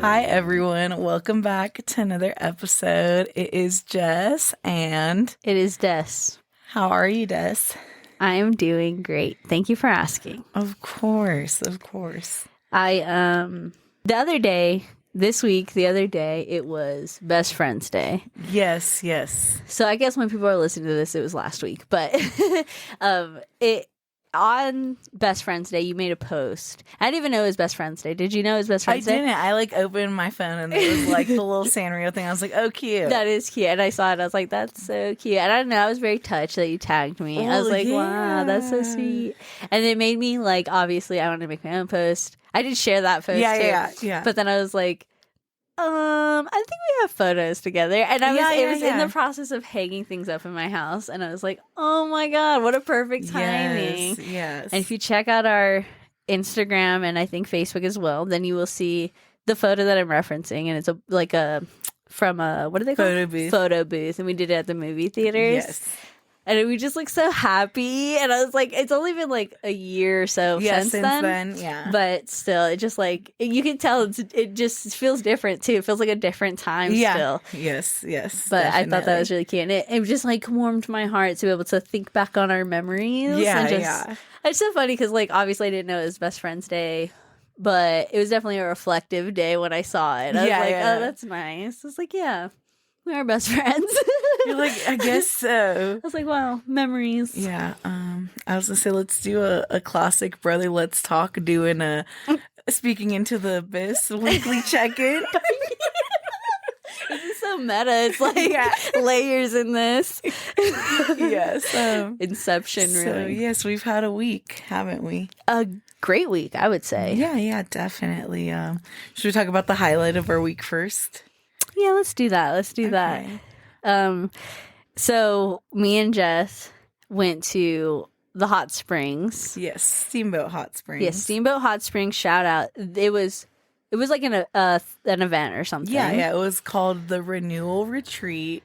Hi, everyone. Welcome back to another episode. It is Jess, and It is Des. how are you, Des? I am doing great. Thank you for asking. Of course, of course. The other day, it was Best Friends Day. Yes, yes. So I guess when people are listening to this, it was last week. But it on Best Friends Day, you made a post. I didn't even know it was Best Friends Day. Did you know it was Best Friends Day? I didn't. I opened my phone and it was like the little Sanrio thing. I was like, oh, cute. That is cute. And I saw it. I was like, that's so cute. And I don't know. I was very touched that you tagged me. I was like, wow, that's so sweet. And it made me like, obviously, I wanted to make my own post. I did share that post too. Yeah. But then I was like, I think we have photos together. And it was in the process of hanging things up in my house. And I was like, oh my God, what a perfect timing. Yes. And if you check out our Instagram and I think Facebook as well, then you will see the photo that I'm referencing. And it's from a what do they call it? Photo booth. And we did it at the movie theaters. Yes. And we just look so happy. And I was like, it's only been like a year or so since then. Yeah. But still, it just like, you can tell it just feels different too. It feels like a different time still. Yes. But definitely. I thought that was really cute. And it just like warmed my heart to be able to think back on our memories. Yeah. It's so funny because like, obviously I didn't know it was Best Friends Day. But it was definitely a reflective day when I saw it. I was like, oh, that's nice. I was like, yeah, we are best friends. You're like, I guess so. I was like, wow, memories. Yeah. I was gonna say, let's do a classic brother let's talk, doing a speaking into the abyss weekly check-in. This is so meta. It's like layers in this. Yes. Inception, really. So yes, we've had a week, haven't we? A great week, I would say. Yeah, definitely. Should we talk about the highlight of our week first? Yeah, let's do that. So me and Jess went to the hot springs. Yes, Steamboat Hot Springs. Yes, Steamboat Hot Springs. Shout out! It was like an event or something. Yeah. It was called the Renewal Retreat,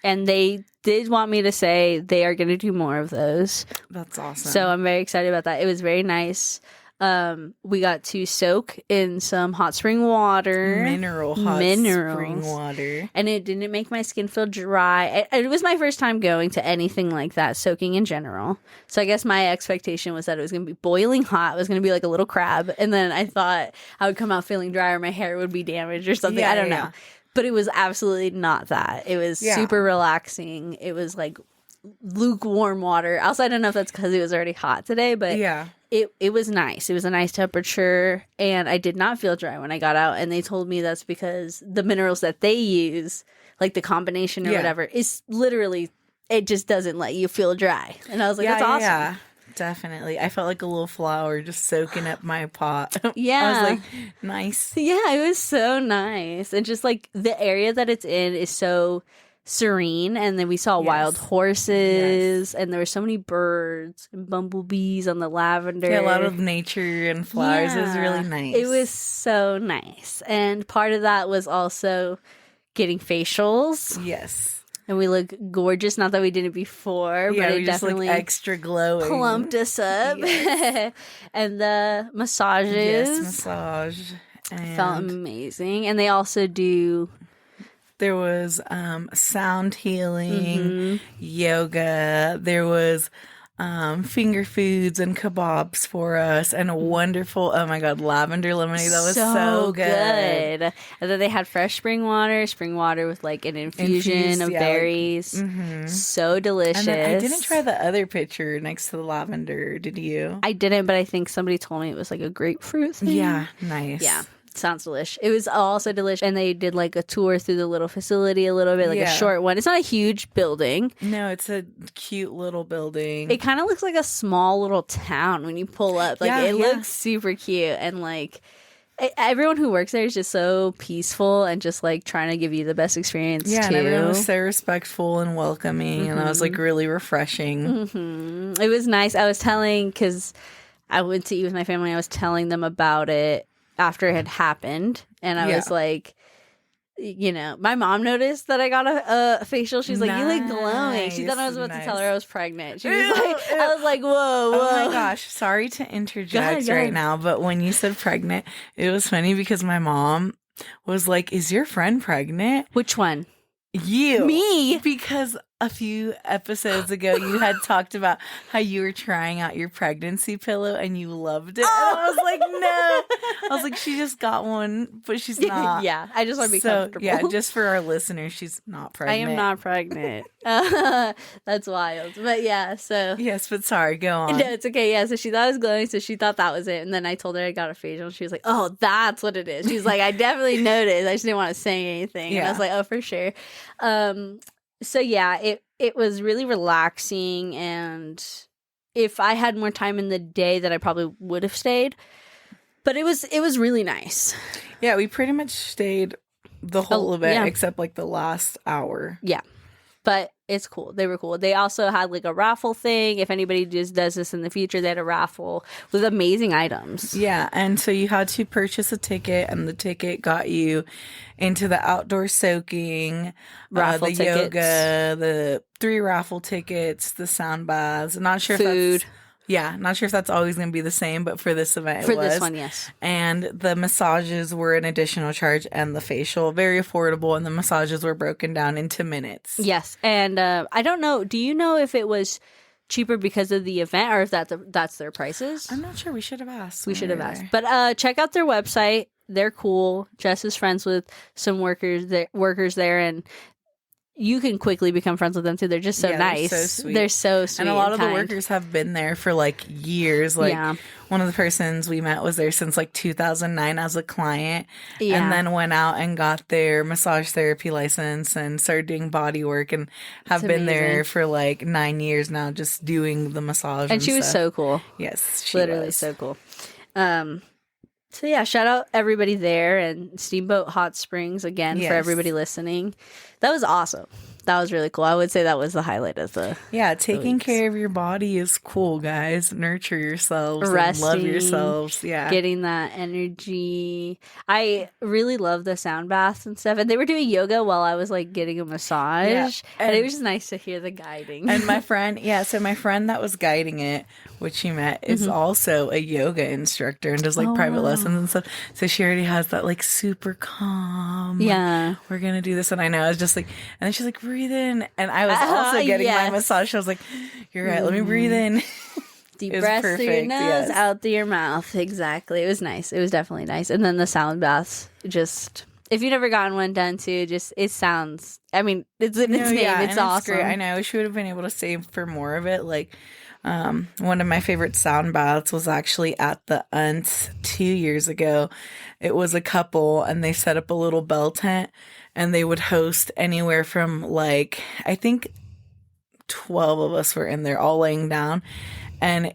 and they did want me to say they are going to do more of those. That's awesome. So I'm very excited about that. It was very nice. We got to soak in some hot spring water. Mineral spring water. And it didn't make my skin feel dry. It was my first time going to anything like that, soaking in general. So I guess my expectation was that it was going to be boiling hot. It was going to be like a little crab. And then I thought I would come out feeling dry or my hair would be damaged or something. I don't know. But it was absolutely not that. It was super relaxing. It was like lukewarm water. Also, I don't know if that's because it was already hot today, but it was nice. It was a nice temperature, and I did not feel dry when I got out. And they told me that's because the minerals that they use, like the combination or whatever, is literally, it just doesn't let you feel dry. And I was like, that's awesome. Yeah, definitely. I felt like a little flower just soaking up my pot. Yeah. I was like, nice. Yeah, it was so nice. And just like the area that it's in is so serene, and then we saw wild horses, and there were so many birds and bumblebees on the lavender. Yeah, a lot of nature and flowers. It was really nice. It was so nice. And part of that was also getting facials. Yes. And we look gorgeous. Not that we did it before, but it definitely just extra glowing. Plumped us up. Yes. And the massages. Yes, massage. And felt amazing. And they also do... There was sound healing, yoga. There was finger foods and kebabs for us, and a wonderful, oh my God, lavender lemonade. That was so good. And then they had fresh spring water with like an infusion of berries. So delicious. And then I didn't try the other pitcher next to the lavender. Did you? I didn't, but I think somebody told me it was like a grapefruit thing. Yeah, nice. Yeah. Sounds delish. It was also delicious. And they did like a tour through the little facility a little bit, like a short one. It's not a huge building. No, it's a cute little building. It kind of looks like a small little town when you pull up. Like it looks super cute. And like everyone who works there is just so peaceful and just like trying to give you the best experience too. And everyone was so respectful and welcoming. And I was like really refreshing. It was nice. I was telling, because I went to eat with my family, I was telling them about it after it had happened, and I was like, you know, my mom noticed that I got a facial. She's like, you look glowing. She thought I was about to tell her I was pregnant. She was like, I was like, whoa. Oh my gosh, sorry to interject right now, but when you said pregnant, it was funny because my mom, was like, is your friend pregnant? Which one? You. Me? Because a few episodes ago, you had talked about how you were trying out your pregnancy pillow and you loved it. Oh. And I was like, no. I was like, she just got one, but she's not. Yeah, I just want to be comfortable. Yeah, just for our listeners, she's not I pregnant. am not pregnant. That's wild. But yeah, so. Yes, but sorry, go on. No, it's okay. Yeah, so she thought it was glowing, so she thought that was it. And then I told her I got a facial, and she was like, oh, that's what it is. She's like, I definitely noticed. I just didn't want to say anything. Yeah. And I was like, oh, for sure. So yeah, it was really relaxing, and if I had more time in the day, that I probably would have stayed. But it was really nice. Yeah, we pretty much stayed the whole event except like the last hour. Yeah. But it's cool. They were cool. They also had like a raffle thing. If anybody just does this in the future, they had a raffle with amazing items. Yeah, and so you had to purchase a ticket, and the ticket got you into the outdoor soaking, raffle the tickets. yoga, the 3 raffle tickets, the sound baths. Not sure food. Not sure if that's always going to be the same, but for this event, for this one, yes. And the massages were an additional charge, and the facial very affordable, and the massages were broken down into minutes. Yes, and I don't know. Do you know if it was cheaper because of the event, or if that's their prices? I'm not sure. We should have asked. We should have asked. But check out their website. They're cool. Jess is friends with some workers there, and you can quickly become friends with them too. They're just so nice. They're so sweet. They're so sweet. And a lot of the workers have been there for like years. Like one of the persons we met was there since like 2009 as a client, and then went out and got their massage therapy license and started doing body work, and have been there for like 9 years now, just doing the massage. And she was so cool. Yes, she literally was so cool. So yeah, shout out everybody there, and Steamboat Hot Springs again for everybody listening. That was awesome. That was really cool. I would say that was the highlight of the taking care of your body is cool, guys. Nurture yourselves, resting, and love yourselves. Yeah, getting that energy. I really love the sound baths and stuff. And they were doing yoga while I was like getting a massage, and it was just nice to hear the guiding. And my friend, so my friend that was guiding it, which she met, is also a yoga instructor and does like private lessons and stuff. So she already has that like super calm. Yeah, we're gonna do this, and I know I was just like, and then she's like, breathe in, and I was also getting my massage. I was like, you're right, let me breathe in. Deep breath through your nose, out through your mouth. Exactly. It was nice. It was definitely nice. And then the sound baths, just, if you've never gotten one done too, just, it sounds, I mean, it's in its name. It's awesome. Great. I know. I wish we would have been able to save for more of it. Like, one of my favorite sound baths was actually at the UNT 2 years ago. It was a couple, and they set up a little bell tent, and they would host anywhere from like, I think 12 of us were in there all laying down, and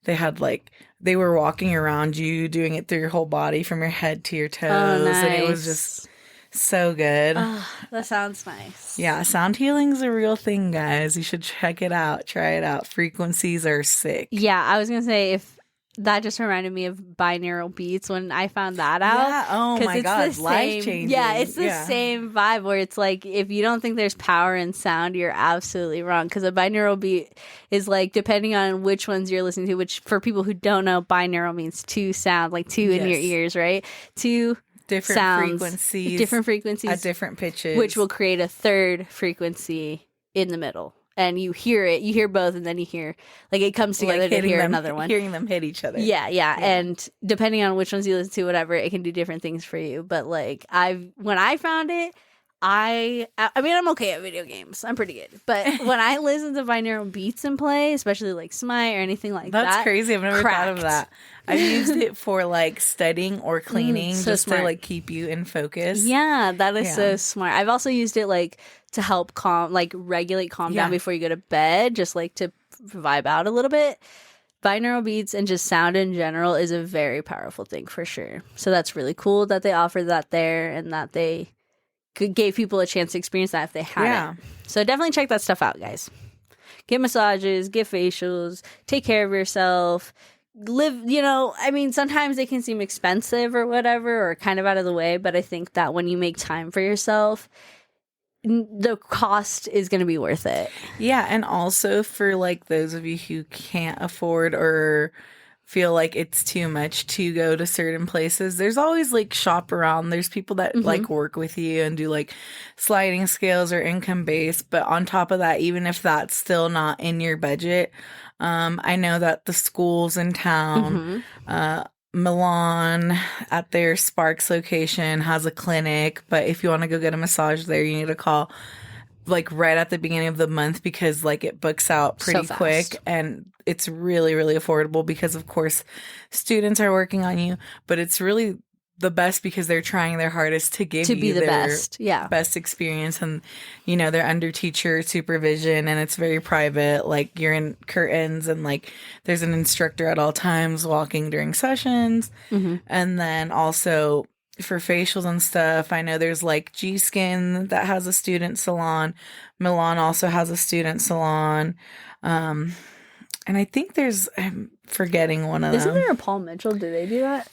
they had like, they were walking around you, doing it through your whole body from your head to your toes. Oh, nice. And it was just so good. Oh, that sounds nice. Yeah, sound healing's a real thing, guys. You should check it out. Try it out. Frequencies are sick. Yeah, I was going to say, if that just reminded me of binaural beats when I found that out. Yeah, oh my God, life-changing. Yeah, it's the same vibe where it's like, if you don't think there's power in sound, you're absolutely wrong. Because a binaural beat is like, depending on which ones you're listening to, which for people who don't know, binaural means two sound, like two in your ears, right? Two different sounds, frequencies. Different frequencies. At different pitches. Which will create a third frequency in the middle. And you hear both, and then you hear, like, it comes together like to hear another one. Hearing them hit each other. Yeah. And depending on which ones you listen to, whatever, it can do different things for you. But, like, when I found it, I mean, I'm okay at video games. I'm pretty good. But when I listen to binaural beats and play, especially, like, Smite or anything like that. That's crazy. I've never thought of that. I've used it for, like, studying or cleaning just to, like, keep you in focus. Yeah, that is so smart. I've also used it, like, to help regulate calm down before you go to bed, just like to vibe out a little bit. Binaural beats and just sound in general is a very powerful thing for sure. So that's really cool that they offer that there, and that they gave people a chance to experience that if they hadn't. So definitely check that stuff out, guys. Get massages, get facials, take care of yourself. Live, I mean, sometimes they can seem expensive or whatever, or kind of out of the way, but I think that when you make time for yourself, the cost is going to be worth it. Yeah, and also for like those of you who can't afford or feel like it's too much to go to certain places, there's always like shop around. There's people that like work with you and do like sliding scales or income based. But on top of that, even if that's still not in your budget, I know that the schools in town, Milan at their Sparks location has a clinic. But if you want to go get a massage there, you need to call like right at the beginning of the month because like it books out pretty quick, and it's really, really affordable because of course students are working on you, but it's really the best because they're trying their hardest to give you the their best experience. And you know, they're under teacher supervision and it's very private. Like you're in curtains and like there's an instructor at all times walking during sessions. And then also for facials and stuff, I know there's like G Skin that has a student salon. Milan also has a student salon. And I think I'm forgetting one of them. Isn't there a Paul Mitchell? Do they do that?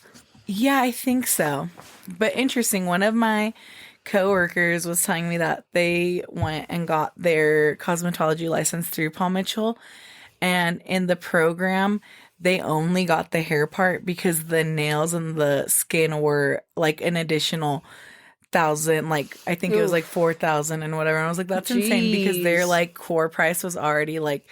Yeah, I think so. But interesting, one of my coworkers was telling me that they went and got their cosmetology license through Paul Mitchell. And in the program, they only got the hair part because the nails and the skin were like an additional 1,000. Like I think it was like 4,000 and whatever. And I was like, that's insane because their like core price was already like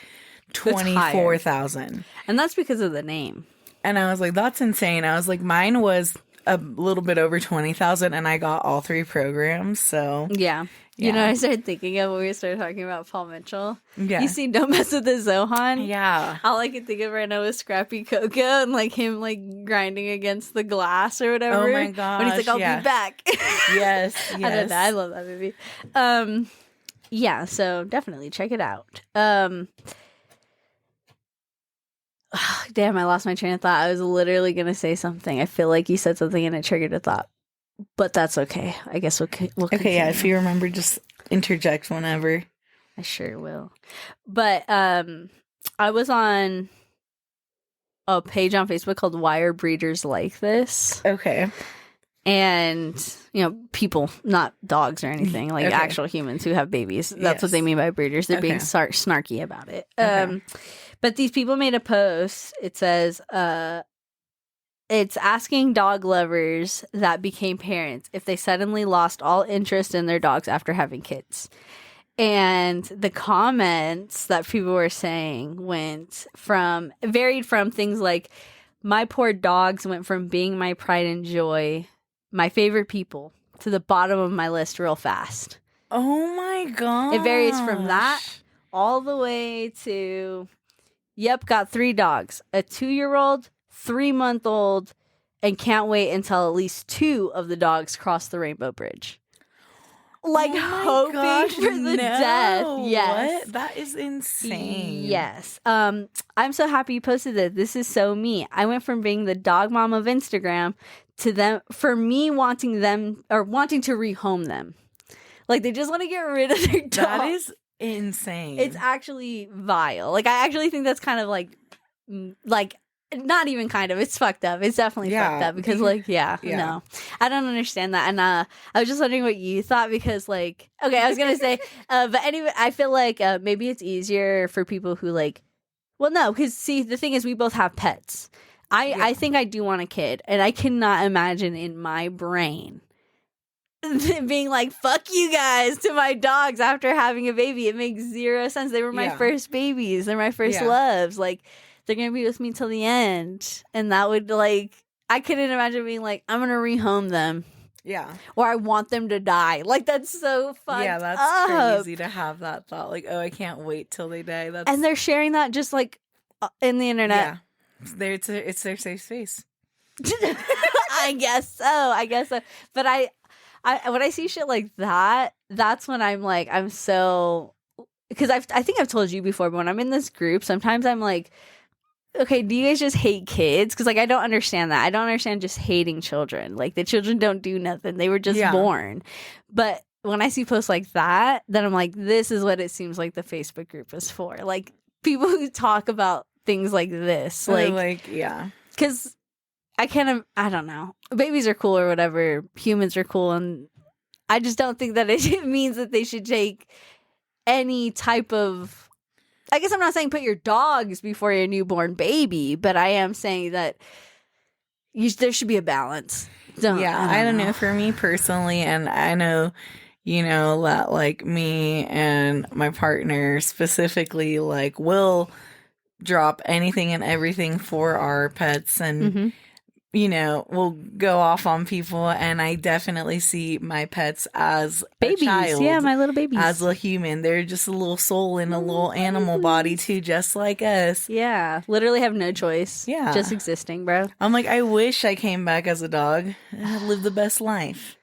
24,000. And that's because of the name. And I was like, that's insane. I was like, mine was a little bit over 20,000 and I got all 3 programs. So yeah. You know what I started thinking of when we started talking about Paul Mitchell? Yeah. You see Don't Mess with the Zohan? Yeah. All I can think of right now is Scrappy Coco and like him like grinding against the glass or whatever. Oh my gosh. When he's like, I'll be back. Yes. I don't know. I love that movie. Yeah, so definitely check it out. Damn, I lost my train of thought. I was literally going to say something. I feel like you said something and it triggered a thought. But that's okay. I guess we'll okay, yeah, if you remember, just interject whenever. I sure will. But I was on a page on Facebook called Why Are Breeders Like This? Okay. And, you know, people, not dogs or anything, like actual humans who have babies. That's what they mean by breeders. They're being snarky about it. But these people made a post. It says, it's asking dog lovers that became parents if they suddenly lost all interest in their dogs after having kids. And the comments that people were saying varied from things like, my poor dogs went from being my pride and joy, my favorite people, to the bottom of my list real fast. Oh my god! It varies from that all the way to, yep, got 3 dogs, a 2-year-old, 3-month-old, and can't wait until at least 2 of the dogs cross the Rainbow Bridge. Like hoping for the death. Yes. What? That is insane. Yes. I'm so happy you posted this. This is so me. I went from being the dog mom of Instagram to them, for me wanting to rehome them. Like they just want to get rid of their dog. That is insane. It's actually vile. Like I actually think that's kind of like not even kind of. It's fucked up. It's definitely fucked up because no. I don't understand that. And I was just wondering what you thought because like, okay, I was going to say, but anyway, I feel like maybe it's easier for people who like, well, no, because see, the thing is we both have pets. I think I do want a kid and I cannot imagine in my brain being like, fuck you guys to my dogs after having a baby. It makes zero sense. They were my first babies. They're my first loves. Like, they're going to be with me till the end. And that would, like, I couldn't imagine being like, I'm going to rehome them. Yeah. Or I want them to die. Like, that's so fucked Yeah, that's up. crazy to have that thought. Like, oh, I can't wait till they die. And they're sharing that just, like, in the internet. Yeah. It's their safe space. I guess so. But I when I see shit like that, that's when I'm like, I'm so... Because I think I've told you before, but when I'm in this group, sometimes I'm like, okay, do you guys just hate kids? Because, like, I don't understand that. I don't understand just hating children. Like, the children don't do nothing. They were just born. But when I see posts like that, then I'm like, this is what it seems like the Facebook group is for. Like, people who talk about things like this. Because I don't know. Babies are cool or whatever. Humans are cool. And I just don't think that it means that they should take any type of I guess I'm not saying put your dogs before your newborn baby, but I am saying that there should be a balance. I don't know. For me personally, and I know, that like me and my partner specifically, like, will drop anything and everything for our pets, and we'll go off on people. And I definitely see my pets as babies. a child, Yeah, my little babies. as a human. They're just a little soul in a little animal body too, just like us. Yeah, literally have no choice. Yeah, just existing, bro. I'm like, I wish I came back as a dog. I lived the best life.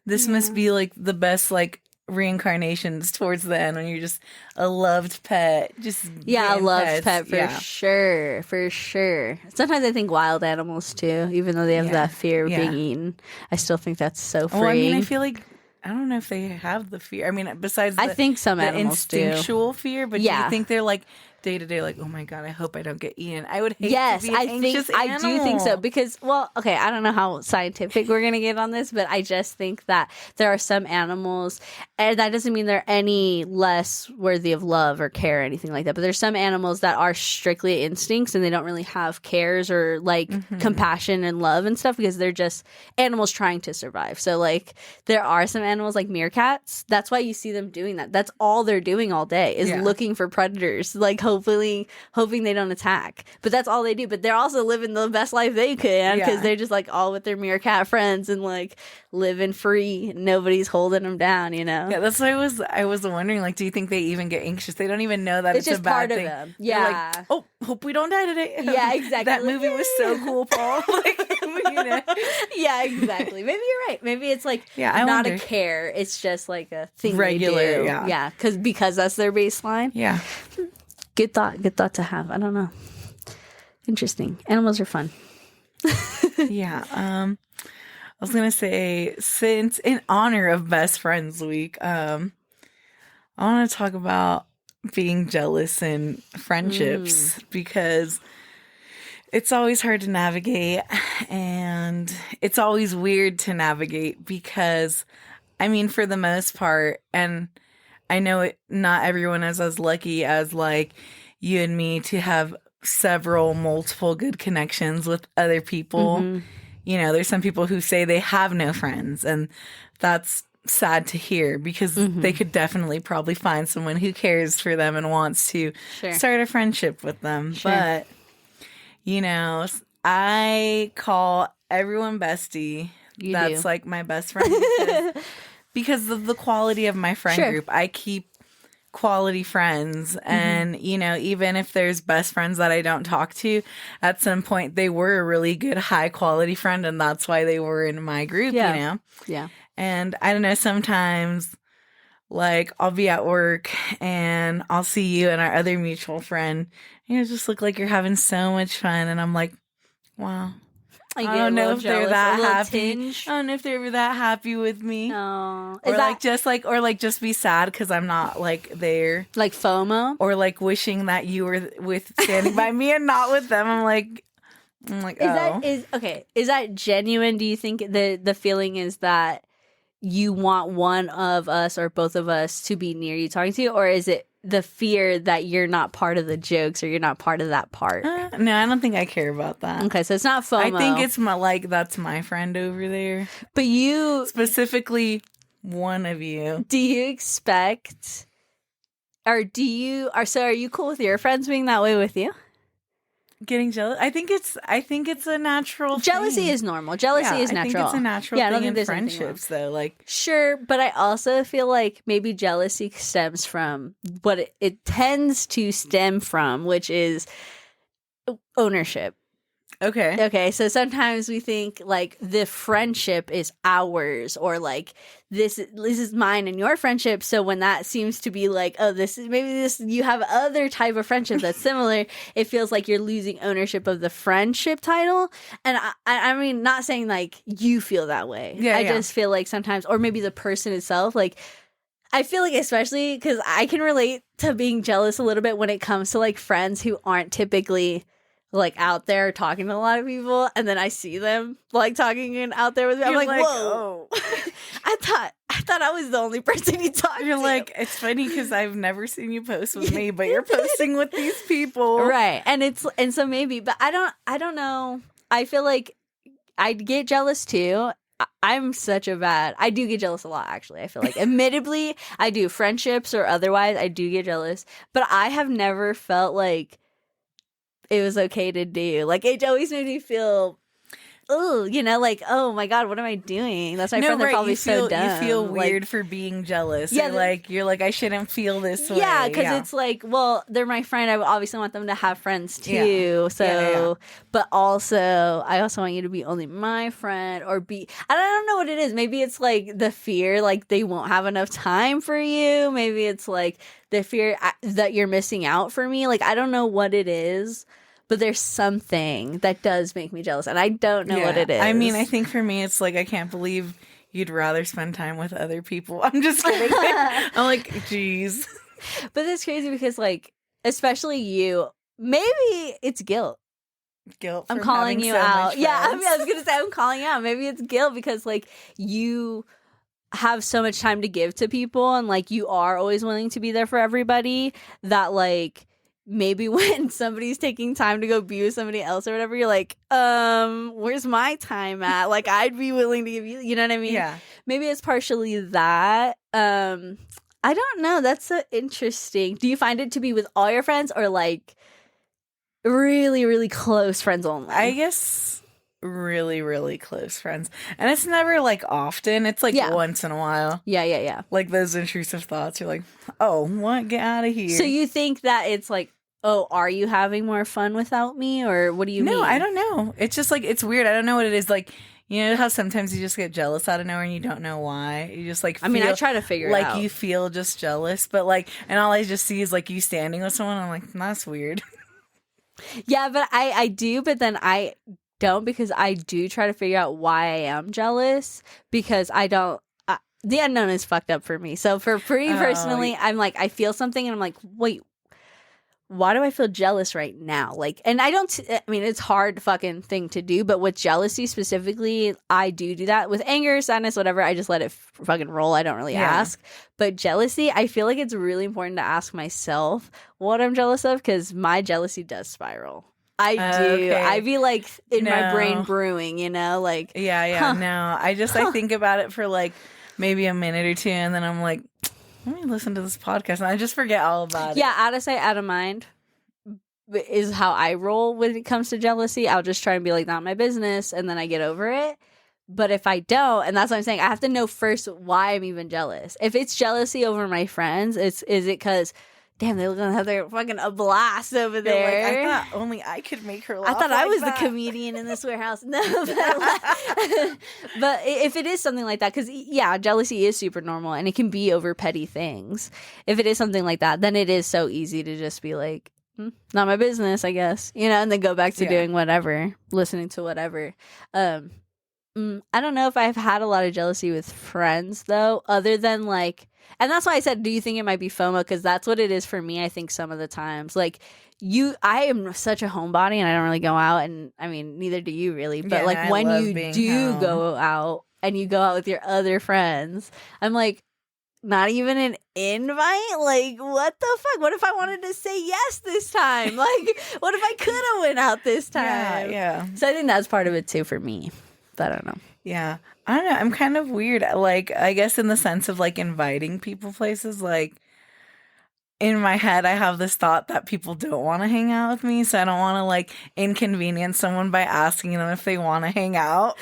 This must be like the best like reincarnations towards the end when you're just a loved pet. Just a loved pets. pet for sure. Sometimes I think wild animals too, even though they have that fear of being eaten. I still think that's so freeing. Well, I mean, I feel like I don't know if they have the fear. I mean, besides I think some animals instinctual fear, but do Yeah. you think they're like day to day, like, oh my god, I hope I don't get eaten? I would hate Yes, to be an anxious I animal. do think so because, well, okay, I don't know how scientific we're gonna get on this, but I just think that there are some animals, and that doesn't mean they're any less worthy of love or care or anything like that. But there's some animals that are strictly instincts, and they don't really have cares or like compassion and love and stuff because they're just animals trying to survive. So like there are some animals like meerkats. That's why you see them doing that. That's all they're doing all day is looking for predators. Like hoping they don't attack, but that's all they do. But they're also living the best life they can because they're just like all with their meerkat friends and like living free. Nobody's holding them down, Yeah, that's why I was wondering, like, do you think they even get anxious? They don't even know that it's just a bad part thing. of them. They're Yeah. like, oh, hope we don't die today. Yeah, exactly. That movie was so cool, Paul. Like, Yeah, exactly. Maybe you're right. Maybe it's like I not wonder. a care. It's just like a thing Regular, they do. yeah. Because that's their baseline. Yeah. Good thought to have. I don't know. Interesting. Animals are fun. Yeah. I was gonna say, since in honor of Best Friends Week, I want to talk about being jealous in friendships because it's always hard to navigate, and it's always weird to navigate because, I mean, for the most part, and I know not everyone is as lucky as like you and me to have multiple good connections with other people. There's some people who say they have no friends, and that's sad to hear because they could definitely probably find someone who cares for them and wants to start a friendship with them. But, I call everyone bestie. That's like my best friend because of the quality of my friend group. I keep quality friends, and even if there's best friends that I don't talk to, at some point they were a really good high quality friend, and that's why they were in my group. And I don't know, sometimes like I'll be at work and I'll see you and our other mutual friend, just look like you're having so much fun, and I'm like, wow, I don't know if they're that happy. I don't know if they were that happy with me. No. Or just be sad because I'm not like there. Like FOMO? Or like wishing that you were standing by me and not with them. I'm like, Is that genuine? Do you think the feeling is that you want one of us or both of us to be near you talking to you, or is it the fear that you're not part of the jokes or you're not part of that part? No, I don't think I care about that. Okay, so it's not FOMO. I think it's that's my friend over there. But you... Specifically, one of you. Do you expect... Or do you... So are you cool with your friends being that way with you? Getting jealous? I think it's a natural Jealousy thing. is normal. Jealousy is natural. I think it's a natural thing in friendships, though. Like, sure, but I also feel like maybe jealousy stems from what it tends to stem from, which is ownership. Okay, so sometimes we think like the friendship is ours, or like this is mine and your friendship. So when that seems to be like, oh, you have other type of friendship that's similar, it feels like you're losing ownership of the friendship title. And I mean, not saying like you feel that way. I just feel like sometimes, or maybe the person itself, like I feel like especially because I can relate to being jealous a little bit when it comes to like friends who aren't typically like out there talking to a lot of people, and then I see them like talking and out there with me. I'm like, whoa. Oh. I I thought I was the only person you talked You're to. like, it's funny because I've never seen you post with me, but you're posting with these people. Right. And so maybe, but I don't know. I feel like I'd get jealous too. I'm such a bad. I do get jealous a lot, actually. I feel like, admittedly, I do, friendships or otherwise. I do get jealous, but I have never felt like it was okay to do. Like, it always made me feel, oh, like, oh my God, what am I doing? That's my friend. They're probably so dumb. You feel Like, weird for being jealous. Yeah, you're like, I shouldn't feel this way. yeah, because it's like, well, they're my friend. I obviously want them to have friends too. Yeah. So, but also, I also want you to be only my friend or be. I don't know what it is. Maybe it's like the fear, like they won't have enough time for you. Maybe it's like the fear that you're missing out for me. Like, I don't know what it is. But there's something that does make me jealous, and I don't know what it is. I mean, I think for me, it's like, I can't believe you'd rather spend time with other people. I'm just kidding. I'm like, geez. But it's crazy because, like, especially you, maybe it's guilt. Guilt. I'm calling you out. Yeah, I was going to say I'm calling out. Maybe it's guilt because, like, you have so much time to give to people, and, like, you are always willing to be there for everybody that, like, maybe when somebody's taking time to go be with somebody else or whatever, you're like, where's my time at? Like, I'd be willing to give you know what I mean? Yeah. Maybe it's partially that. I don't know. That's so interesting. Do you find it to be with all your friends or like really, really close friends only? I guess really, really close friends. And it's never like often. It's like once in a while. Yeah. Like those intrusive thoughts. You're like, oh, what? Get out of here. So you think that it's like, oh, are you having more fun without me? Or what do you mean? No, I don't know. It's just like, it's weird. I don't know what it is. Like, you know how sometimes you just get jealous out of nowhere and you don't know why? You just like feel, I mean, I try to figure it out. Like you feel just jealous. But like, and all I just see is like you standing with someone. I'm like, that's weird. Yeah, but I do. But then I don't, because I do try to figure out why I am jealous, because I don't. The unknown is fucked up for me. So for me personally, I'm like, I feel something and I'm like, wait, why do I feel jealous right now? Like, and I mean, it's hard fucking thing to do, but with jealousy specifically, I do that. With anger, sadness, whatever, I just let it fucking roll. I don't really ask. But jealousy, I feel like it's really important to ask myself what I'm jealous of, because my jealousy does spiral. I do. Okay. I be like in my brain brewing, like. Yeah. No, I think about it for like maybe a minute or two, and then I'm like, let me listen to this podcast, and I just forget all about it. Yeah, out of sight, out of mind is how I roll when it comes to jealousy. I'll just try and be like, not my business, and then I get over it. But if I don't, and that's what I'm saying, I have to know first why I'm even jealous. If it's jealousy over my friends, is it because, damn, they're gonna have their fucking a blast over there. Like, I thought only I could make her laugh. I thought like I was that. the comedian in this warehouse. No, but if it is something like that, because jealousy is super normal and it can be over petty things. If it is something like that, then it is so easy to just be like, not my business, I guess, and then go back to doing whatever, listening to whatever. I don't know if I've had a lot of jealousy with friends though, other than like. And that's why I said, do you think it might be FOMO? Because that's what it is for me, I think, some of the times. Like, I am such a homebody and I don't really go out. And, I mean, neither do you really. But, like, when you do go out and you go out with your other friends, I'm like, not even an invite? Like, what the fuck? What if I wanted to say yes this time? Like, what if I could have went out this time? Yeah. So I think that's part of it, too, for me. But I don't know. Yeah. I don't know. I'm kind of weird. Like, I guess in the sense of like inviting people places, like in my head, I have this thought that people don't want to hang out with me. So I don't want to like inconvenience someone by asking them if they want to hang out.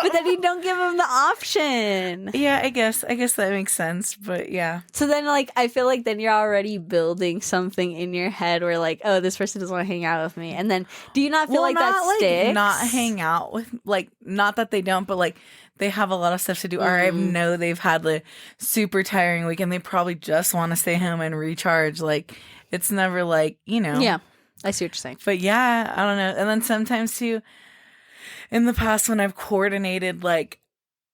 But then you don't give them the option. Yeah, I guess that makes sense. But yeah. So then like, I feel like then you're already building something in your head where like, oh, this person doesn't want to hang out with me. And then do you not feel like that sticks? Not hang out with, like, not that they don't, but like, they have a lot of stuff to do. Or I know they've had the super tiring week and they probably just want to stay home and recharge. Like, it's never like, Yeah, I see what you're saying. But yeah, I don't know. And then sometimes too, in the past when I've coordinated, like,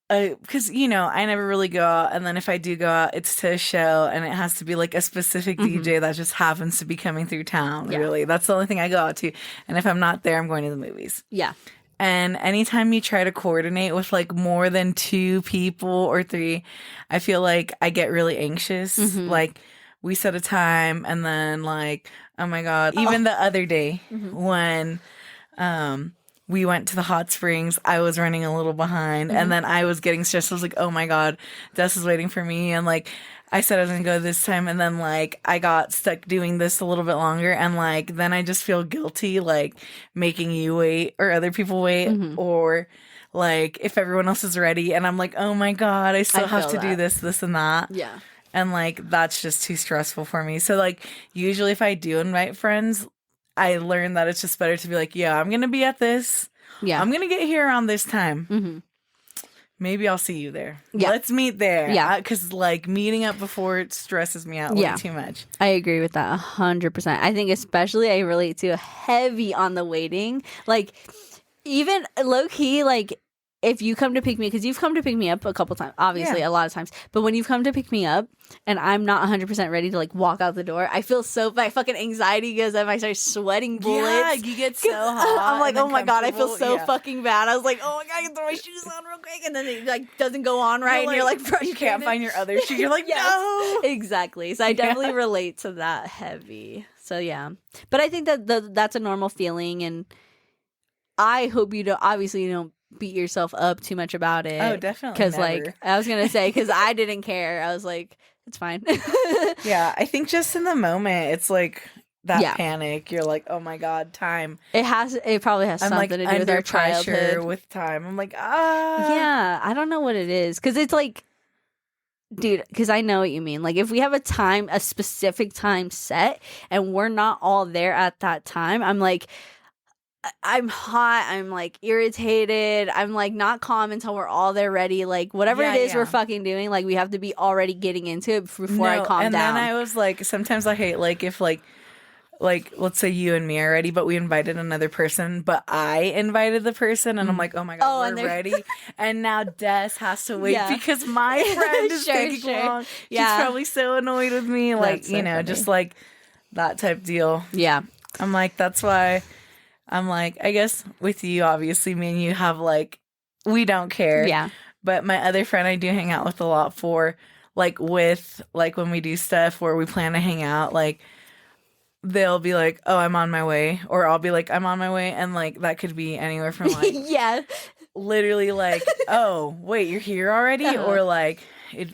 because, I never really go out. And then if I do go out, it's to a show and it has to be like a specific DJ that just happens to be coming through town, really. That's the only thing I go out to. And if I'm not there, I'm going to the movies. Yeah. And anytime you try to coordinate with like more than 2 people or 3, I feel like I get really anxious. Like we set a time and then like, oh my God, even the other day when we went to the hot springs, I was running a little behind and then I was getting stressed. I was like, oh my God, Des is waiting for me. And like, I said I was going to go this time. And then like, I got stuck doing this a little bit longer. And like, then I just feel guilty, like making you wait or other people wait or like if everyone else is ready. And I'm like, oh my God, I still have to do this and that. Yeah. And like, that's just too stressful for me. So like, usually if I do invite friends, I learned that it's just better to be like, yeah, I'm going to be at this. Yeah. I'm going to get here around this time. Maybe I'll see you there. Yeah. Let's meet there. Yeah. Because like meeting up before it stresses me out way too much. I agree with that 100%. I think especially I relate to heavy on the waiting. Like even low key, like if you come to pick me, because you've come to pick me up a couple times, obviously a lot of times, but when you've come to pick me up and I'm not 100% ready to like walk out the door, I feel so, my fucking anxiety goes up. I start sweating bullets. Yeah, you get so hot. I'm like, oh my God, I feel so fucking bad. I was like, oh my God, I can throw my shoes on real quick. And then it like doesn't go on right. And you're like, you can't find your other shoe. You're like, no. Exactly. So I definitely relate to that heavy. So yeah. But I think that that's a normal feeling. And I hope you don't beat yourself up too much about it. Oh, definitely. Because like I was gonna say, because I didn't care. I was like, it's fine. Yeah, I think just in the moment, it's like that panic. You're like, oh my God, time. It probably has something like to do with our childhood. With time. I'm like, Yeah, I don't know what it is because it's like, dude, because I know what you mean. Like if we have a specific time set, and we're not all there at that time, I'm like, I'm hot. I'm like irritated. I'm like not calm until we're all there ready. Like whatever it is we're fucking doing, like we have to be already getting into it before I calm down. And then I was like, sometimes I hate like if like let's say you and me are ready, but we invited another person, but I invited the person, and I'm like, oh my God, we're ready, and now Des has to wait because my friend is taking long. She's probably so annoyed with me, like so funny. Just like that type deal. Yeah, I'm like, that's why. I'm like, I guess with you, obviously, me and you have like, we don't care. Yeah. But my other friend I do hang out with a lot for, like, with, like, when we do stuff where we plan to hang out, like, they'll be like, oh, I'm on my way. Or I'll be like, I'm on my way. And, like, that could be anywhere from, like, literally, like, oh, wait, you're here already? Or, like,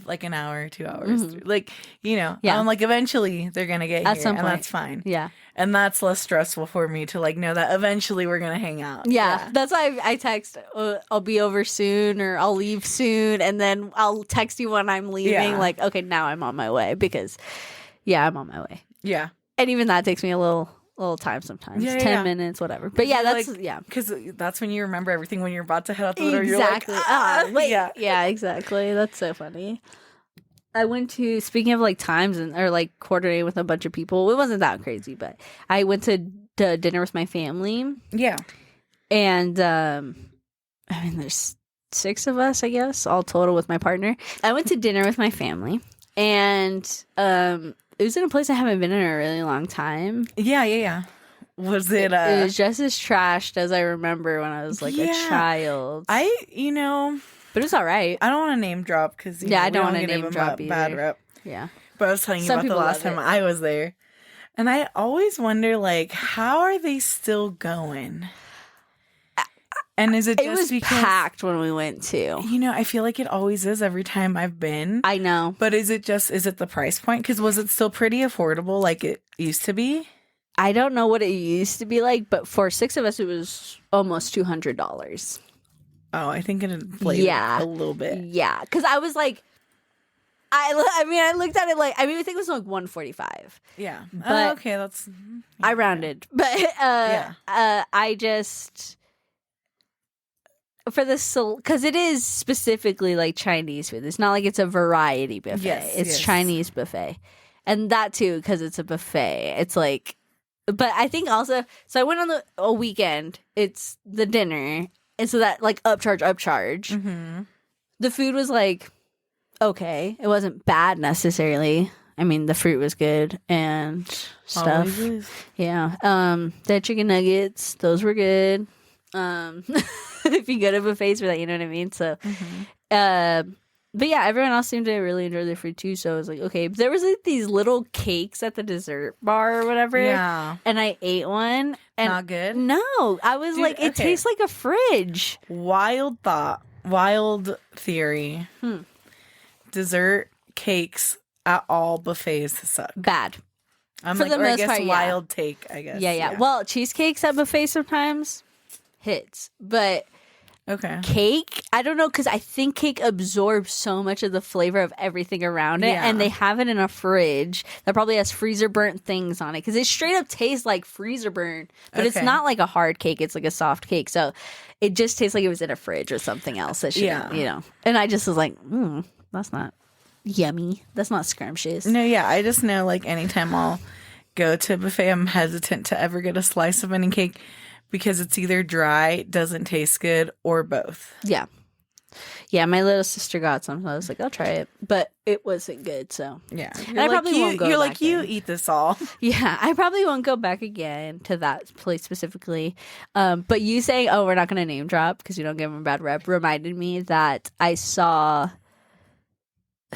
like an hour, 2 hours. Like, I'm like, eventually they're going to get at here. some point. And that's fine. Yeah. And that's less stressful for me to like know that eventually we're gonna hang out. Yeah. That's why I text, I'll be over soon or I'll leave soon, and then I'll text you when I'm leaving. Like, okay, now I'm on my way because, I'm on my way. Yeah. And even that takes me a little time sometimes, 10 minutes, whatever. But yeah, that's because that's when you remember everything when you're about to head out the door. Exactly. You're like, wait. Yeah, exactly. That's so funny. I went to, speaking of like times or like coordinating with a bunch of people, it wasn't that crazy, but I went to dinner with my family. Yeah. And I mean, there's 6 of us, I guess, all total with my partner. I went to dinner with my family, and it was in a place I haven't been in a really long time. Yeah. Was it? It was just as trashed as I remember when I was like a child. But it was all right. I don't want to name drop because I don't want to name drop either. Bad rep. Yeah. But I was telling you about the last time I was there, and I always wonder, like, how are they still going? And is it just was because packed when we went to? I feel like it always is every time I've been. I know. But is it the price point? Because was it still pretty affordable like it used to be? I don't know what it used to be like, but for 6 of us, it was almost $200. Oh, I think it inflated a little bit. Yeah, because I was like, I looked at it like, I think it was like 145. Yeah, but okay, that's. I rounded, but I just for this because it is specifically like Chinese food. It's not like it's a variety buffet. It's Chinese buffet, and that too because it's a buffet. It's like, but I think also. So I went on a weekend. It's the dinner. And so that, like, upcharge. Mm-hmm. The food was, like, okay. It wasn't bad, necessarily. I mean, the fruit was good and stuff. Always is. Yeah. The chicken nuggets, those were good. If you go to buffets for that, you know what I mean? So, but yeah, everyone else seemed to really enjoy their food too. So I was like, okay. There was like these little cakes at the dessert bar or whatever. Yeah. And I ate one. And Not good? No, I was like, it tastes like a fridge. Wild thought. Wild theory. Dessert cakes at all buffets suck. Bad. I'm For like, the or I most guess part, wild take, I guess. Yeah. Well, cheesecakes at buffets sometimes hits. But Okay. cake, I don't know, because I think cake absorbs so much of the flavor of everything around it, and they have it in a fridge that probably has freezer burnt things on it, because it straight up tastes like freezer burn, but it's not like a hard cake, it's like a soft cake, so it just tastes like it was in a fridge or something else that shouldn't, you know. And I just was like, that's not yummy, that's not scrumptious. No, yeah, I just know, like, anytime I'll go to a buffet, I'm hesitant to ever get a slice of any cake, because it's either dry, doesn't taste good, or both. Yeah. Yeah, my little sister got some, so I was like, I'll try it. But it wasn't good, so. Yeah. I probably won't go back you there. eat this all. Yeah, I probably won't go back again to that place specifically. But you saying, oh, we're not going to name drop because you don't give them a bad rep, reminded me that I saw,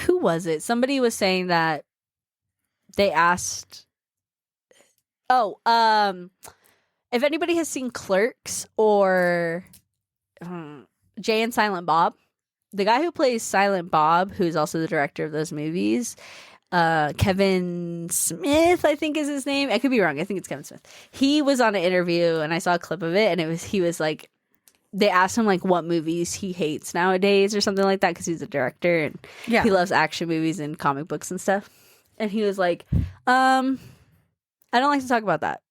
who was it? Somebody was saying that they asked, if anybody has seen Clerks or Jay and Silent Bob, the guy who plays Silent Bob, who's also the director of those movies, Kevin Smith, I think is his name. I could be wrong. I think it's Kevin Smith. He was on an interview, and I saw a clip of it, and he was like, they asked him like what movies he hates nowadays or something like that, because he's a director and he loves action movies and comic books and stuff. And he was like, I don't like to talk about that.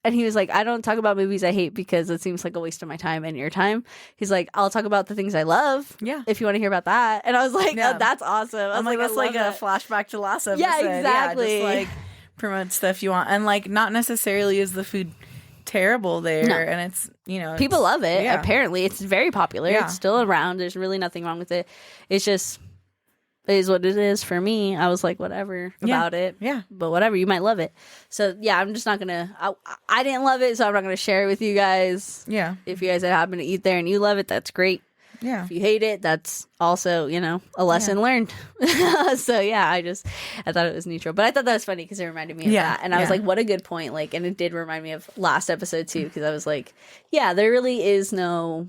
And he was like, I don't talk about movies I hate because it seems like a waste of my time and your time. He's like, I'll talk about the things I love. Yeah. If you want to hear about that. And I was like, oh, that's awesome. I was like, that's like a flashback to last episode. Yeah, exactly. Yeah, just like promote stuff you want. And like, not necessarily is the food terrible there. No. And it's, you know. People love it. Yeah. Apparently. It's very popular. Yeah. It's still around. There's really nothing wrong with it. It's just, it is what it is for me. I was like, whatever about it. Yeah. But whatever, you might love it. So, yeah, I'm just not going to, I didn't love it, so I'm not going to share it with you guys. Yeah. If you guys happen to eat there and you love it, that's great. Yeah. If you hate it, that's also, you know, a lesson learned. So, yeah, I thought it was neutral. But I thought that was funny because it reminded me of that. And I was like, what a good point. Like, and it did remind me of last episode, too, because I was like, yeah, there really is no...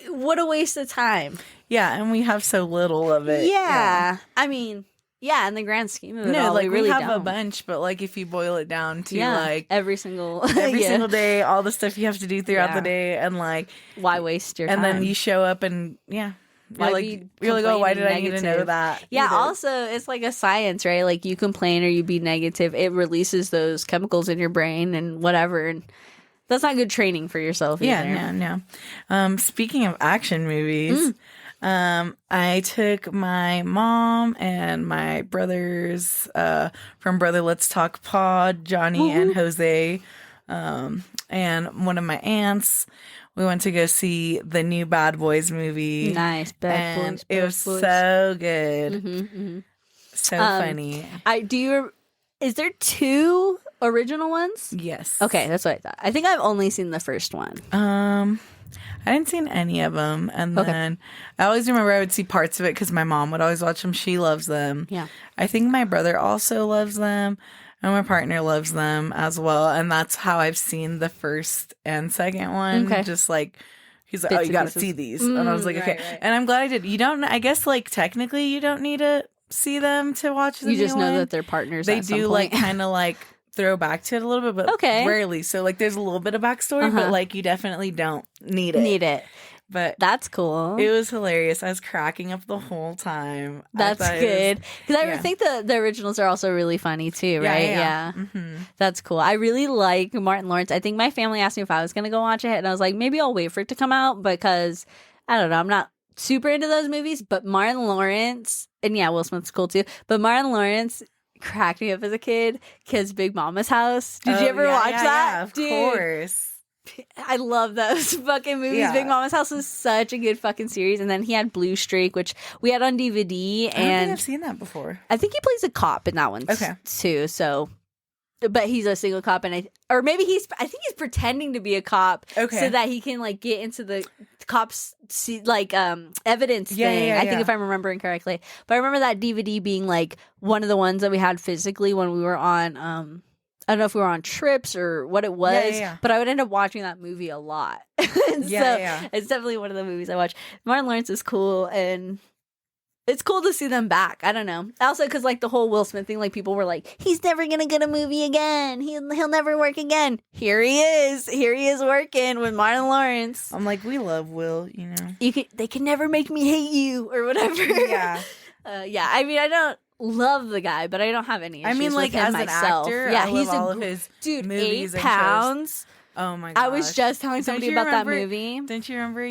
What a waste of time. Yeah, and we have so little of it. Yeah. I mean, yeah, in the grand scheme of it all, like we really have a bunch, but like if you boil it down to like every single single day, all the stuff you have to do throughout the day, and like why waste your time? And then you show up and you're like, oh, why did I need to know that? Yeah, also it's like a science, right? Like you complain or you be negative, it releases those chemicals in your brain and whatever, and that's not good training for yourself either. Yeah, no. Speaking of action movies, I took my mom and my brothers from Brother Let's Talk Pod, Johnny and Jose, and one of my aunts. We went to go see the new Bad Boys movie. Nice, Bad Boys. It was so good. So funny. Is there two original ones? Yes. Okay, that's what I thought. I think I've only seen the first one. I didn't see any of them, and then I always remember I would see parts of it because my mom would always watch them. She loves them. Yeah. I think my brother also loves them, and my partner loves them as well, and that's how I've seen the first and second one. Okay. Just like he's like, oh, you got to see these, and I was like, okay, right. And I'm glad I did. You don't. I guess like technically you don't need to see them to watch the You just new know one. that they're partners. They do like kind of like throw back to it a little bit, but rarely. So like there's a little bit of backstory, but like you definitely don't need it. But that's cool. It was hilarious. I was cracking up the whole time. That's good. Because I think the originals are also really funny too, right? Yeah. That's cool. I really like Martin Lawrence. I think my family asked me if I was going to go watch it, and I was like, maybe I'll wait for it to come out because, I don't know, I'm not super into those movies, but Martin Lawrence, and Will Smith's cool too, but Martin Lawrence cracked me up as a kid because Big Mama's House. Did you ever watch that? Yeah, of course. I love those fucking movies. Yeah. Big Mama's House is such a good fucking series. And then he had Blue Streak, which we had on DVD. I don't think I've seen that before. I think he plays a cop in that one too. So but he's a single cop, and I think he's pretending to be a cop, so that he can like get into the cops evidence thing. I think if I'm remembering correctly, but I remember that DVD being like one of the ones that we had physically when we were on. I don't know if we were on trips or what it was, but I would end up watching that movie a lot. It's definitely one of the movies I watch. Martin Lawrence is cool, and it's cool to see them back. I don't know. Also, because like the whole Will Smith thing, like people were like, he's never gonna get a movie again. He'll never work again. Here he is. Here he is working with Martin Lawrence. I'm like, we love Will. You know, they can never make me hate you or whatever. Yeah. I mean, I don't love the guy, but I don't have any issues. I mean, like with him as myself. an actor, yeah, he's all of his movies 8 pounds. Oh my gosh. I was just telling somebody about that movie. Don't you remember?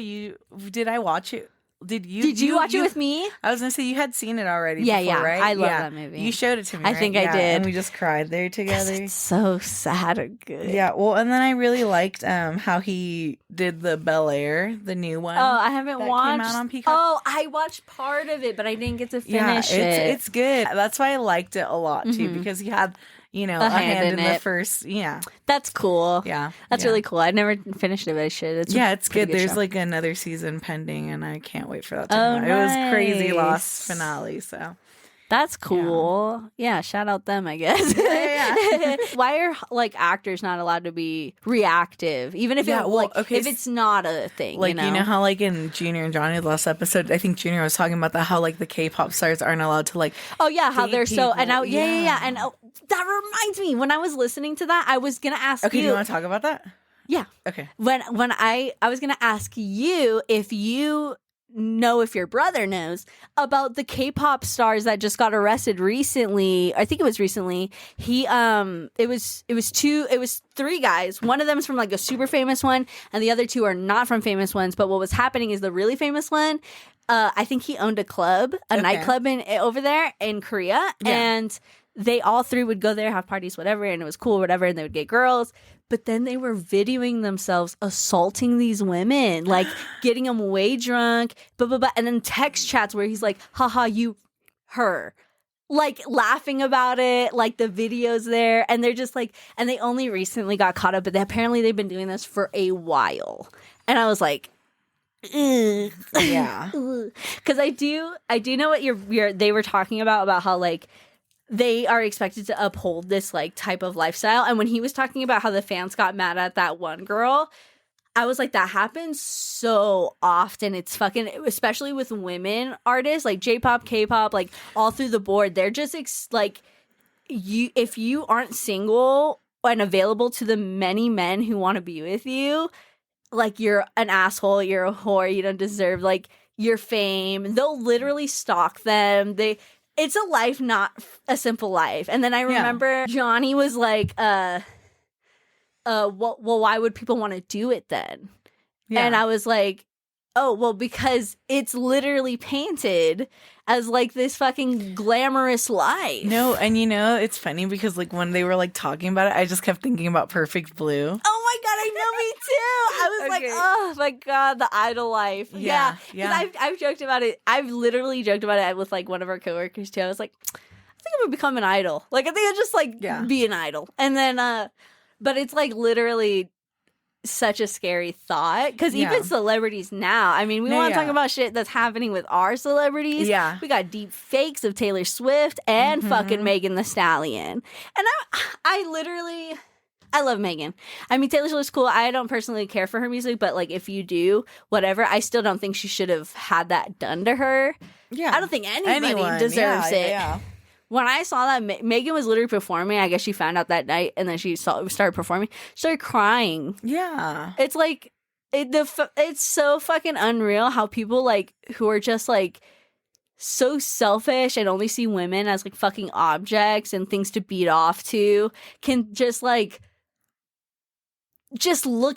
Did I watch it? Did you watch it with me? I was gonna say you had seen it already. Yeah, before, right? I love that movie. You showed it to me. I think I did, and we just cried there together. It's so sad and good. Yeah, well, and then I really liked how he did the Bel Air, the new one. Oh, I haven't watched. Came out on Peacock. Oh, I watched part of it, but I didn't get to finish it. It's good. That's why I liked it a lot too, because he had a hand in the first. Yeah, that's cool. Yeah, that's really cool. I never finished it, but I should. It's good. There's show. Like another season pending, and I can't wait for that to come out. Nice. It was crazy Lost finale, so that's cool. Yeah, shout out them, I guess. Yeah. Why are like actors not allowed to be reactive, even if if it's not a thing? Like you know how like in Junior and Johnny the last episode, I think Junior was talking about that how like the K-pop stars aren't allowed to like. Oh yeah, how they're people. So and now and that reminds me when I was listening to that, I was gonna ask you. Okay, do you want to talk about that? Yeah. Okay. When I was gonna ask you if you know if your brother knows about the K-pop stars that just got arrested recently. I think it was recently. It was 3 guys. One of them is from like a super famous one, and the other 2 are not from famous ones. But what was happening is the really famous one. I think he owned a nightclub over there in Korea, and they all 3 would go there, have parties, whatever, and it was cool, whatever, and they would get girls. But then they were videoing themselves assaulting these women, like getting them way drunk, blah, blah, blah. And then text chats where he's like, haha, you, her. Like laughing about it, like the videos there. And they're just like, and they only recently got caught up, but apparently they've been doing this for a while. And I was like, ugh. Yeah. Because I do know what they were talking about how like, they are expected to uphold this like type of lifestyle. And when he was talking about how the fans got mad at that one girl, I was like, that happens so often. It's fucking, especially with women artists like J-pop, K-pop, like all through the board. They're just if you aren't single and available to the many men who want to be with you, like you're an asshole, you're a whore, you don't deserve like your fame. They'll literally stalk them. It's a life, not a simple life. And then I remember Johnny was like, well, why would people want to do it then? Yeah. And I was like, oh, well, because it's literally painted as like this fucking glamorous life. No, and it's funny because like when they were like talking about it, I just kept thinking about Perfect Blue. Oh my God, I know, me too. I was like, oh my God, the idol life. Yeah. I've joked about it. I've literally joked about it with like one of our coworkers too. I was like, I think I'm gonna become an idol. Like I think I'll just like be an idol. And then, but it's like literally such a scary thought because even celebrities now, I mean, we want to talk about shit that's happening with our celebrities. Yeah, we got deep fakes of Taylor Swift and fucking Megan Thee Stallion, and I love Megan. I mean, Taylor Swift's cool. I don't personally care for her music, but like if you do, whatever, I still don't think she should have had that done to her. Yeah, I don't think anyone deserves it. Yeah. When I saw that, Megan was literally performing. I guess she found out that night, and then she started performing. She started crying. Yeah, it's like it's so fucking unreal how people like who are just like so selfish and only see women as like fucking objects and things to beat off to can just look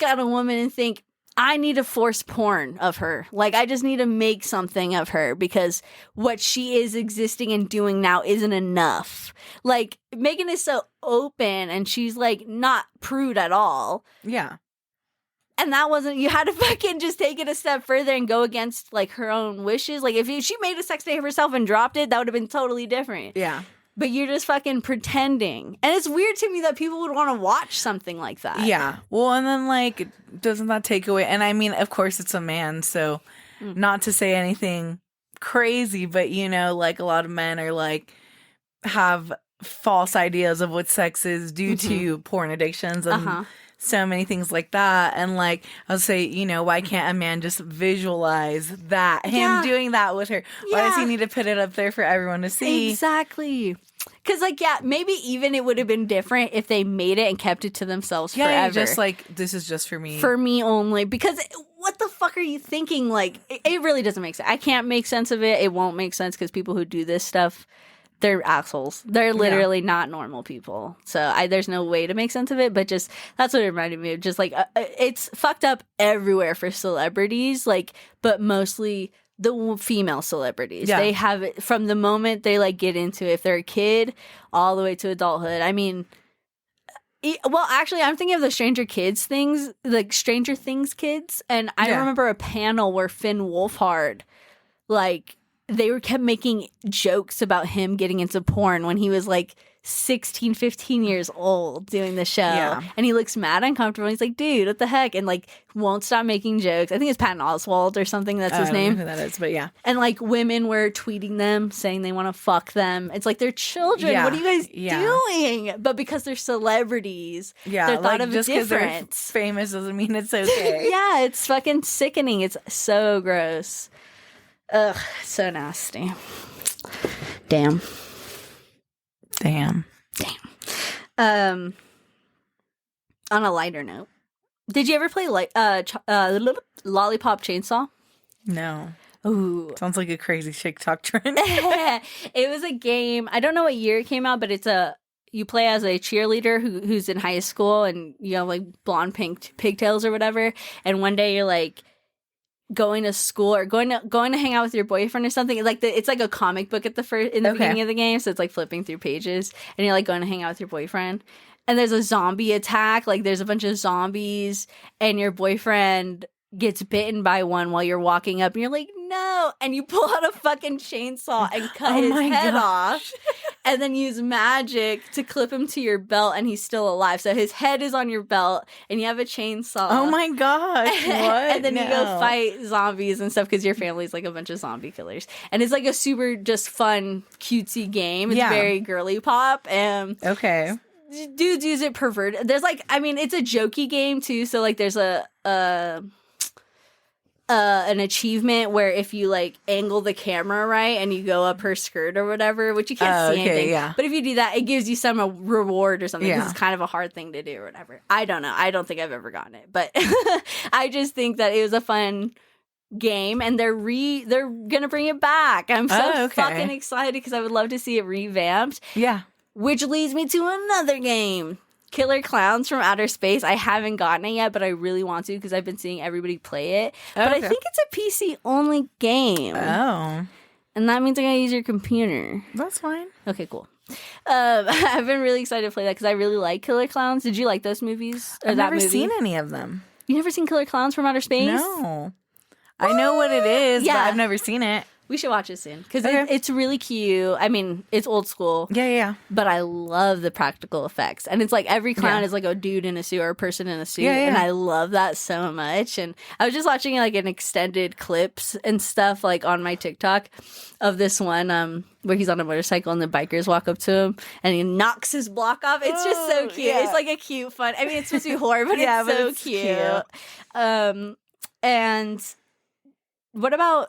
at a woman and think, I need to force porn of her. Like, I just need to make something of her because what she is existing and doing now isn't enough. Like, Megan is so open and she's, like, not prude at all. Yeah. And that wasn't, you had to fucking just take it a step further and go against, like, her own wishes. Like, if she made a sex tape of herself and dropped it, that would have been totally different. Yeah. but you're just fucking pretending. And it's weird to me that people would want to watch something like that. Yeah. Well, and then, like, doesn't that take away? And I mean, of course, it's a man, so not to say anything crazy, but, you know, like, a lot of men are, like, have false ideas of what sex is due to porn addictions and so many things like that. And, like, I'll say, you know, why can't a man just visualize that, him doing that with her? Why does he need to put it up there for everyone to see? Exactly. Because, like, yeah, maybe even it would have been different if they made it and kept it to themselves forever. Just like, this is just for me. For me only. Because what the fuck are you thinking? Like, it really doesn't make sense. I can't make sense of it. It won't make sense because people who do this stuff, they're assholes. They're literally not normal people. So there's no way to make sense of it. But just, that's what it reminded me of. Just, like, it's fucked up everywhere for celebrities. Like, but mostly the female celebrities. They have it from the moment they, like, get into it. If they're a kid, all the way to adulthood. I mean, well, actually, I'm thinking of the Stranger Things kids. And I remember a panel where Finn Wolfhard, like, they kept making jokes about him getting into porn when he was, like, 16, 15 years old doing the show. Yeah. And he looks mad uncomfortable. He's like, dude, what the heck? And, like, won't stop making jokes. I think it's Patton Oswalt or something. That's his name. I don't know who that is, but yeah. And, like, women were tweeting them, saying they want to fuck them. It's like, they're children. What are you guys doing? But because they're celebrities, they're thought like, of just different. Just they're famous doesn't mean it's okay. Yeah, it's fucking sickening. It's so gross. Ugh, so nasty. Damn. On a lighter note, did you ever play Lollipop Chainsaw? No. Ooh. Sounds like a crazy TikTok trend. It was a game. I don't know what year it came out, but you play as a cheerleader who's in high school, and you have, like, blonde pink pigtails or whatever. And one day you're, like, going to school or going to hang out with your boyfriend or something. Like, it's like a comic book in the beginning of the game, so it's like flipping through pages, and you're, like, going to hang out with your boyfriend, and there's a zombie attack. Like, there's a bunch of zombies, and your boyfriend gets bitten by one while you're walking up, and you're like, no, and you pull out a fucking chainsaw and cut his head off, and then use magic to clip him to your belt, and he's still alive. So his head is on your belt, and you have a chainsaw. Oh my gosh, what? And then you go fight zombies and stuff, because your family's, like, a bunch of zombie killers. And it's, like, a super just fun, cutesy game. It's very girly pop. And dudes use it perverted. There's, like, I mean, it's a jokey game too. So, like, there's an achievement where if you, like, angle the camera right and you go up her skirt or whatever, which you can't see anything. Yeah. But if you do that, it gives you some reward or something, because it's kind of a hard thing to do or whatever. I don't know. I don't think I've ever gotten it, but I just think that it was a fun game, and they're gonna bring it back. I'm so fucking excited because I would love to see it revamped. Yeah. Which leads me to another game. Killer Klowns from Outer Space. I haven't gotten it yet, but I really want to because I've been seeing everybody play it. But I think it's a PC-only game. Oh. And that means I'm going to use your computer. That's fine. Okay, cool. I've been really excited to play that because I really like Killer Klowns. Did you like those movies? I've never seen any of them. You never seen Killer Klowns from Outer Space? No. What? I know what it is, but I've never seen it. We should watch it soon because it's really cute. I mean, it's old school. Yeah. But I love the practical effects. And it's like every clown is like a dude in a suit or a person in a suit. And I love that so much. And I was just watching, like, an extended clips and stuff, like, on my TikTok of this one where he's on a motorcycle and the bikers walk up to him and he knocks his block off. It's just so cute. It's like a cute fun. I mean, it's supposed to be horror, but it's so cute. And what about,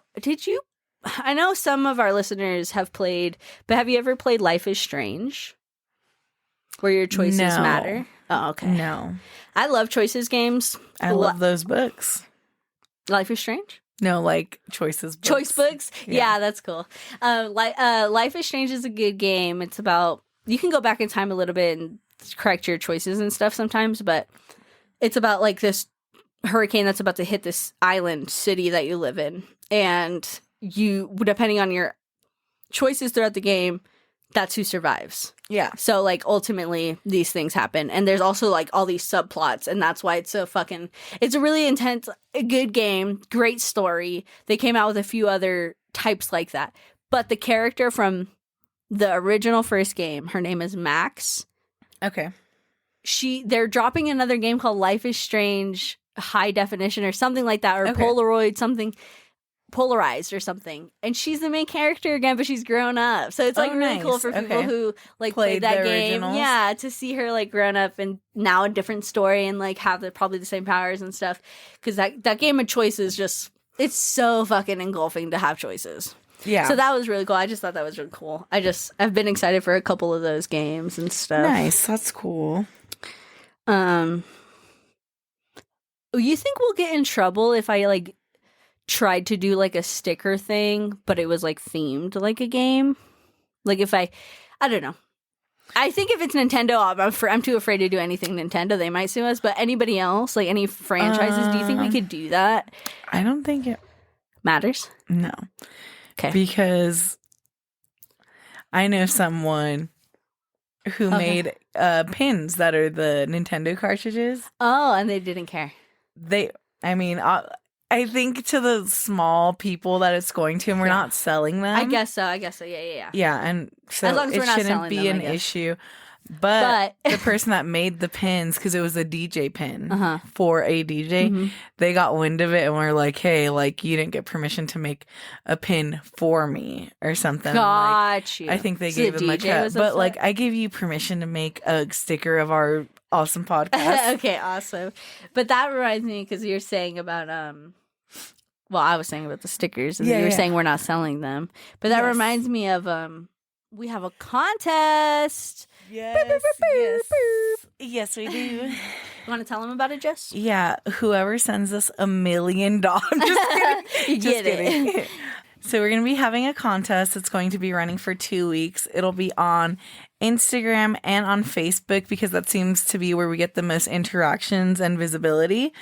I know some of our listeners have played, but have you ever played Life is Strange? Where your choices matter? Oh, okay. No. I love choices games. I love those books. Life is Strange? No, like choices books. Choice books? Yeah, that's cool. Life is Strange is a good game. It's about, you can go back in time a little bit and correct your choices and stuff sometimes, but it's about, like, this hurricane that's about to hit this island city that you live in. And you, depending on your choices throughout the game, that's who survives. Yeah. So, like, ultimately these things happen, and there's also, like, all these subplots, and that's why it's so fucking, it's a really intense, good game, great story. They came out with a few other types like that, but the character from the original first game. Her name is Max. Okay. They're dropping another game called Life is Strange High Definition or something like that, or Okay. Polaroid something. Polarized or something, and she's the main character again, but she's grown up, so it's like really nice. cool for people Okay. who like played that the game, originals. yeah, to see her like grown up and now a different story and like have probably the same powers and stuff, because that game of choices just, it's so fucking engulfing to have choices. Yeah. So that was really cool. I just thought that was really cool. I've been excited for a couple of those games and stuff. Nice. That's cool. You think we'll get in trouble if I like tried to do like a sticker thing, but it was like themed like a game? Like if I don't know. I think if it's Nintendo, I'm too afraid to do anything Nintendo. They might sue us. But anybody else, like any franchises, do you think we could do that? I don't think it Matters? No. Okay. Because I know someone who made pins that are the Nintendo cartridges. Oh, and they didn't care. I think to the small people that it's going to, and we're not selling them. I guess so. Yeah. Yeah, and so As long as it we're not shouldn't selling be them, an I guess. issue. But the person that made the pins, because it was a DJ pin for a DJ, they got wind of it and were like, hey, like, you didn't get permission to make a pin for me or something. Got you. I think they So gave the them a DJ cut. was But, upset? like, I gave you permission to make a sticker of our awesome podcast. Okay, awesome. But that reminds me, because you're saying about well, I was saying about the stickers, and you were saying we're not selling them. But that reminds me of we have a contest. Yes, yes, we do. You want to tell them about it, Jess? Yeah, whoever sends us $1 million. Just kidding. You Just get it. kidding. So we're going to be having a contest. It's going to be running for 2 weeks. It'll be on Instagram and on Facebook, because that seems to be where we get the most interactions and visibility.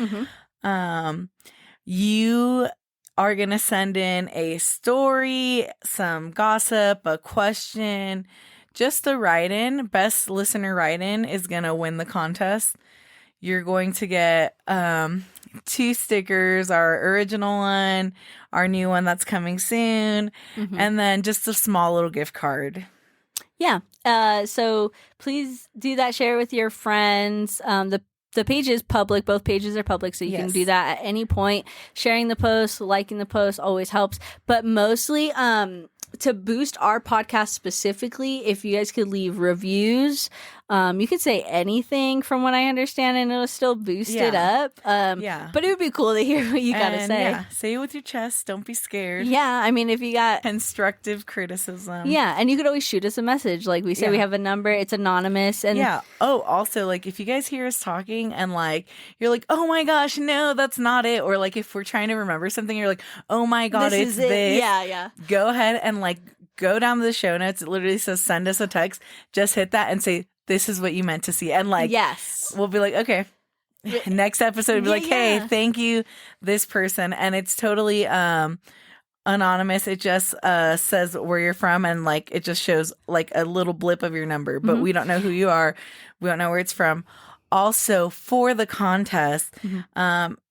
You are going to send in a story, some gossip, a question, just the write-in. Best listener write-in is going to win the contest. You're going to get 2 stickers, our original one, our new one that's coming soon, and then just a small little gift card. Yeah. So please do that. Share it with your friends. The page is public. Both pages are public, so you can do that at any point. Sharing the post, liking the post always helps. But mostly, to boost our podcast specifically, if you guys could leave reviews, you could say anything from what I understand, and it'll still boost it up. But it would be cool to hear what you got to say. Yeah, say it with your chest. Don't be scared. Yeah, I mean, if you got constructive criticism. Yeah, and you could always shoot us a message. Like we say, we have a number. It's anonymous. And Oh, also, like, if you guys hear us talking and, like, you're like, oh my gosh, no, that's not it. Or, like, if we're trying to remember something, you're like, oh my God, This it's is it. this. Yeah. Go ahead and, like, go down to the show notes. It literally says send us a text. Just hit that and say, this is what you meant to see. And, like, we'll be like, okay. Next episode, we'll be like, hey, thank you, this person. And it's totally anonymous. It just says where you're from, and, like, it just shows, like, a little blip of your number. But we don't know who you are. We don't know where it's from. Also, for the contest,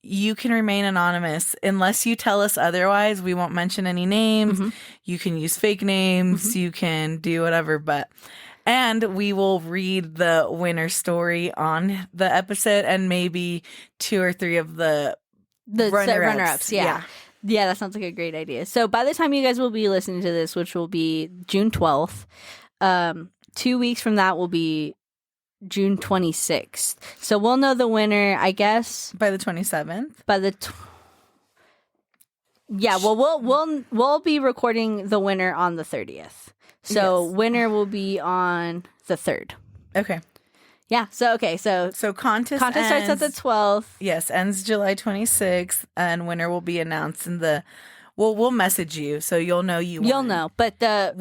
you can remain anonymous unless you tell us otherwise. We won't mention any names. You can use fake names. You can do whatever, and we will read the winner story on the episode, and maybe 2 or 3 of the runner-ups. Yeah, that sounds like a great idea. So by the time you guys will be listening to this, which will be June 12th, 2 weeks from that will be June 26th. So we'll know the winner, I guess, by the 27th. We'll be recording the winner on the 30th. So winner will be on the 3rd. Okay. Yeah. So contest starts at the 12th. Yes, ends July 26th, and winner will be announced in the. We'll message you, so you'll know you won. You'll know, but the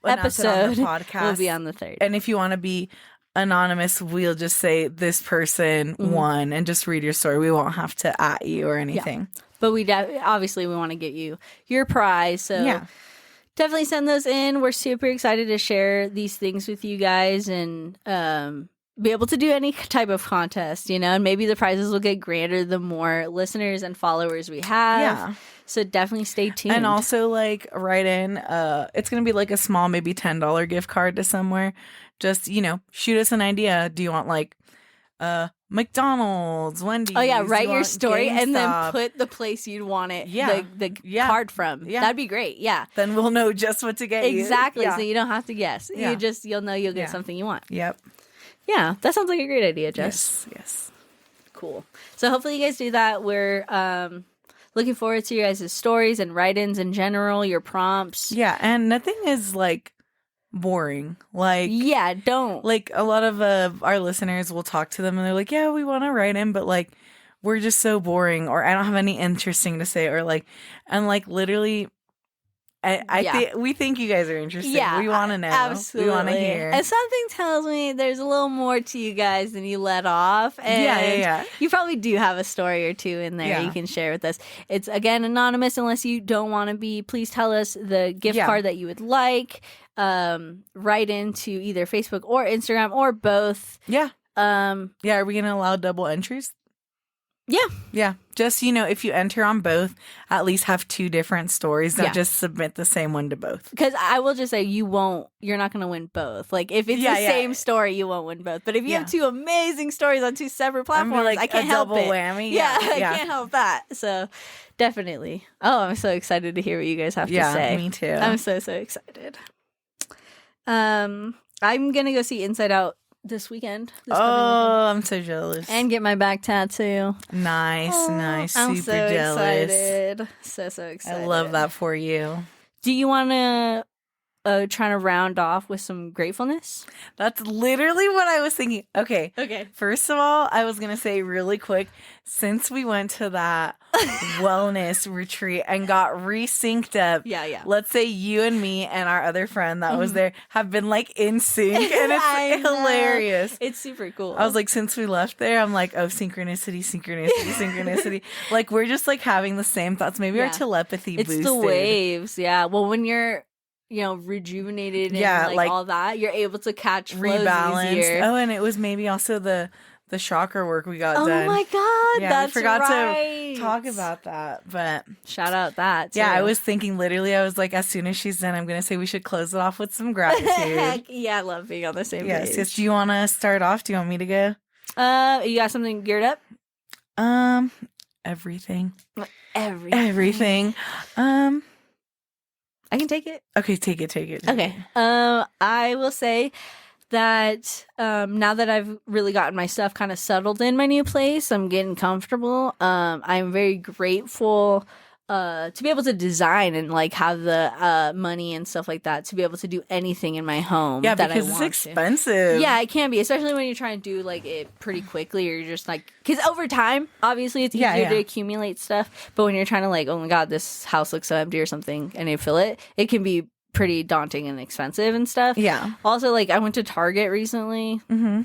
episode podcast will be on the 3rd. And if you want to be anonymous, we'll just say this person won, and just read your story. We won't have to at you or anything. Yeah. But obviously we want to get you your prize. So definitely send those in. We're super excited to share these things with you guys, and be able to do any type of contest, and maybe the prizes will get grander the more listeners and followers we have. Yeah. So definitely stay tuned. And also, like, write in. It's going to be like a small, maybe $10 gift card to somewhere. Just, shoot us an idea. Do you want, like, McDonald's, Wendy's? Oh, yeah. Write your story GameStop? and then put the place you'd want it, the card from. Yeah. That'd be great. Yeah. Then we'll know just what to get you. Exactly. Yeah. So you don't have to guess. Yeah. You'll know you'll get something you want. Yep. Yeah. That sounds like a great idea, Jess. Yes. Cool. So hopefully you guys do that. We're looking forward to your guys' stories and write-ins in general, your prompts. Yeah, and nothing is, like, boring. Like, yeah, don't. Like, a lot of our listeners will talk to them and they're like, yeah, we want to write in, but, like, we're just so boring, or I don't have any interesting to say, or, like, and, like, literally... we think you guys are interested. Yeah, we want to know. Absolutely. We want to hear. And something tells me there's a little more to you guys than you let off. And yeah. You probably do have a story or two in there you can share with us. It's, again, anonymous unless you don't want to be. Please tell us the gift card that you would like. Write into either Facebook or Instagram or both. Yeah. Are we going to allow double entries? Yeah. Just, if you enter on both, at least have 2 different stories. Don't just submit the same one to both. Because I will just say you're not going to win both. Like, if it's the same story, you won't win both. But if you have 2 amazing stories on 2 separate platforms, like I can't a help double it. whammy. Yeah, I can't help that. So, definitely. Oh, I'm so excited to hear what you guys have to say. Yeah, me too. I'm so excited. I'm going to go see Inside Out this weekend. I'm so jealous. And get my back tattoo. Nice. I'm Super so jealous. Excited. So excited. I love that for you. Do you want to try to round off with some gratefulness? That's literally what I was thinking. Okay. First of all, I was going to say really quick, since we went to that wellness retreat and got re-synced up. Yeah. Let's say you and me and our other friend that was there have been like in sync, and it's hilarious. It's super cool. I was like, since we left there, I'm like, oh, synchronicity. Like, we're just like having the same thoughts. Maybe our telepathy boosted. It's the waves. Yeah. Well, when you're rejuvenated and like all that, you're able to catch flows easier. Oh, and it was maybe also the chakra work we got done. Oh my God, yeah, that's we forgot right. to talk about that, but shout out that too. Yeah, I was thinking literally, I was like, as soon as she's done, I'm going to say we should close it off with some gratitude. Heck yeah, I love being on the same page. Yes. Do you want to start off? Do you want me to go? You got something geared up? Everything. I can take it. Okay, take it. Okay. I will say that now that I've really gotten my stuff kind of settled in my new place, I'm getting comfortable. I'm very grateful to be able to design and like have the money and stuff like that to be able to do anything in my home. Yeah, that because I it's want expensive. To. Yeah, it can be, especially when you're trying to do like it pretty quickly, or you're just like, because over time, obviously, it's easier to accumulate stuff. But when you're trying to like, oh my God, this house looks so empty or something, and you fill it, it can be pretty daunting and expensive and stuff. Yeah. Also, like, I went to Target recently.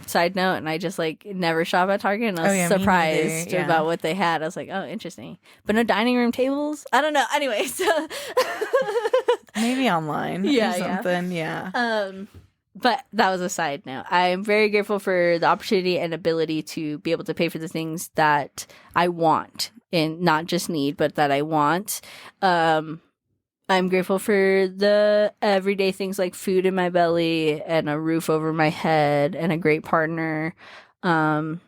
Side note, and I just like never shop at Target, and I was surprised about what they had. I was like, oh, interesting. But no dining room tables. I don't know. Anyway, so maybe online. or something. Yeah. But that was a side note. I'm very grateful for the opportunity and ability to be able to pay for the things that I want, and not just need, but that I want. I'm grateful for the everyday things like food in my belly and a roof over my head and a great partner, my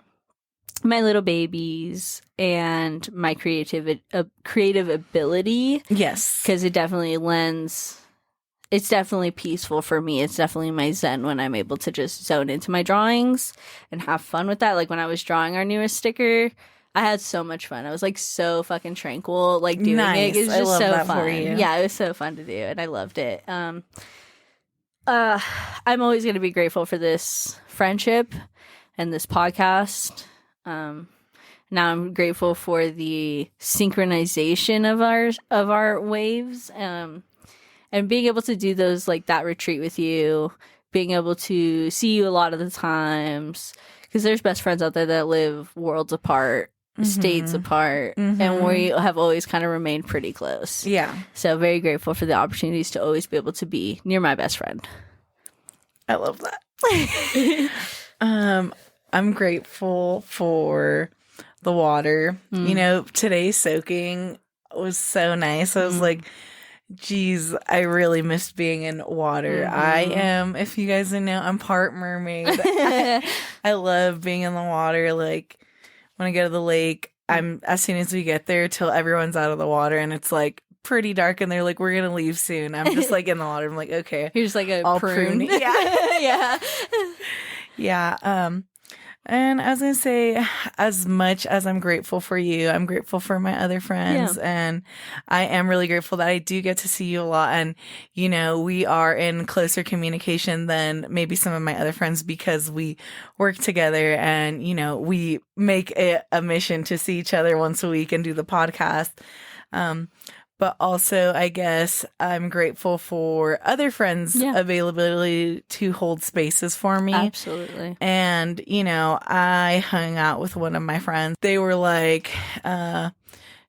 little babies, and my creative ability. Yes. Because it definitely it's definitely peaceful for me. It's definitely my zen when I'm able to just zone into my drawings and have fun with that. Like when I was drawing our newest sticker, I had so much fun. I was like so fucking tranquil, like doing it. It was just so fun. For you. Yeah, it was so fun to do, and I loved it. I'm always going to be grateful for this friendship and this podcast. Now I'm grateful for the synchronization of our waves, and being able to do those, like that retreat with you, being able to see you a lot of the times, because there's best friends out there that live worlds apart. States apart, and we have always kind of remained pretty close. Yeah. So very grateful for the opportunities to always be able to be near my best friend. I love that. I'm grateful for the water. You know, today soaking was so nice. I was like, geez, I really missed being in water. I am, if you guys didn't know, I'm part mermaid. I love being in the water. Like, when I go to the lake, I'm, as soon as we get there till everyone's out of the water and it's like pretty dark and they're like, we're gonna leave soon. I'm just like in the water. I'm like, okay. You're just like a I'll prune. Yeah. Yeah. Yeah. And I was going to say, as much as I'm grateful for you, I'm grateful for my other friends. Yeah. And I am really grateful that I do get to see you a lot. And, you know, we are in closer communication than maybe some of my other friends because we work together and, you know, we make it a mission to see each other once a week and do the podcast. But also, I guess I'm grateful for other friends' availability to hold spaces for me. Absolutely. And, you know, I hung out with one of my friends. They were like,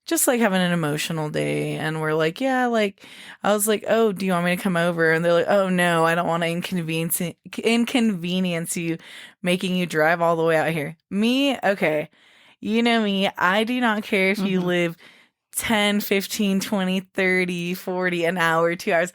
just like having an emotional day. And we're like, yeah, like, I was like, oh, do you want me to come over? And they're like, oh, no, I don't want to inconvenience you, making you drive all the way out here. Me? Okay. You know me. I do not care if you live 10, 15, 20, 30, 40 an hour, 2 hours.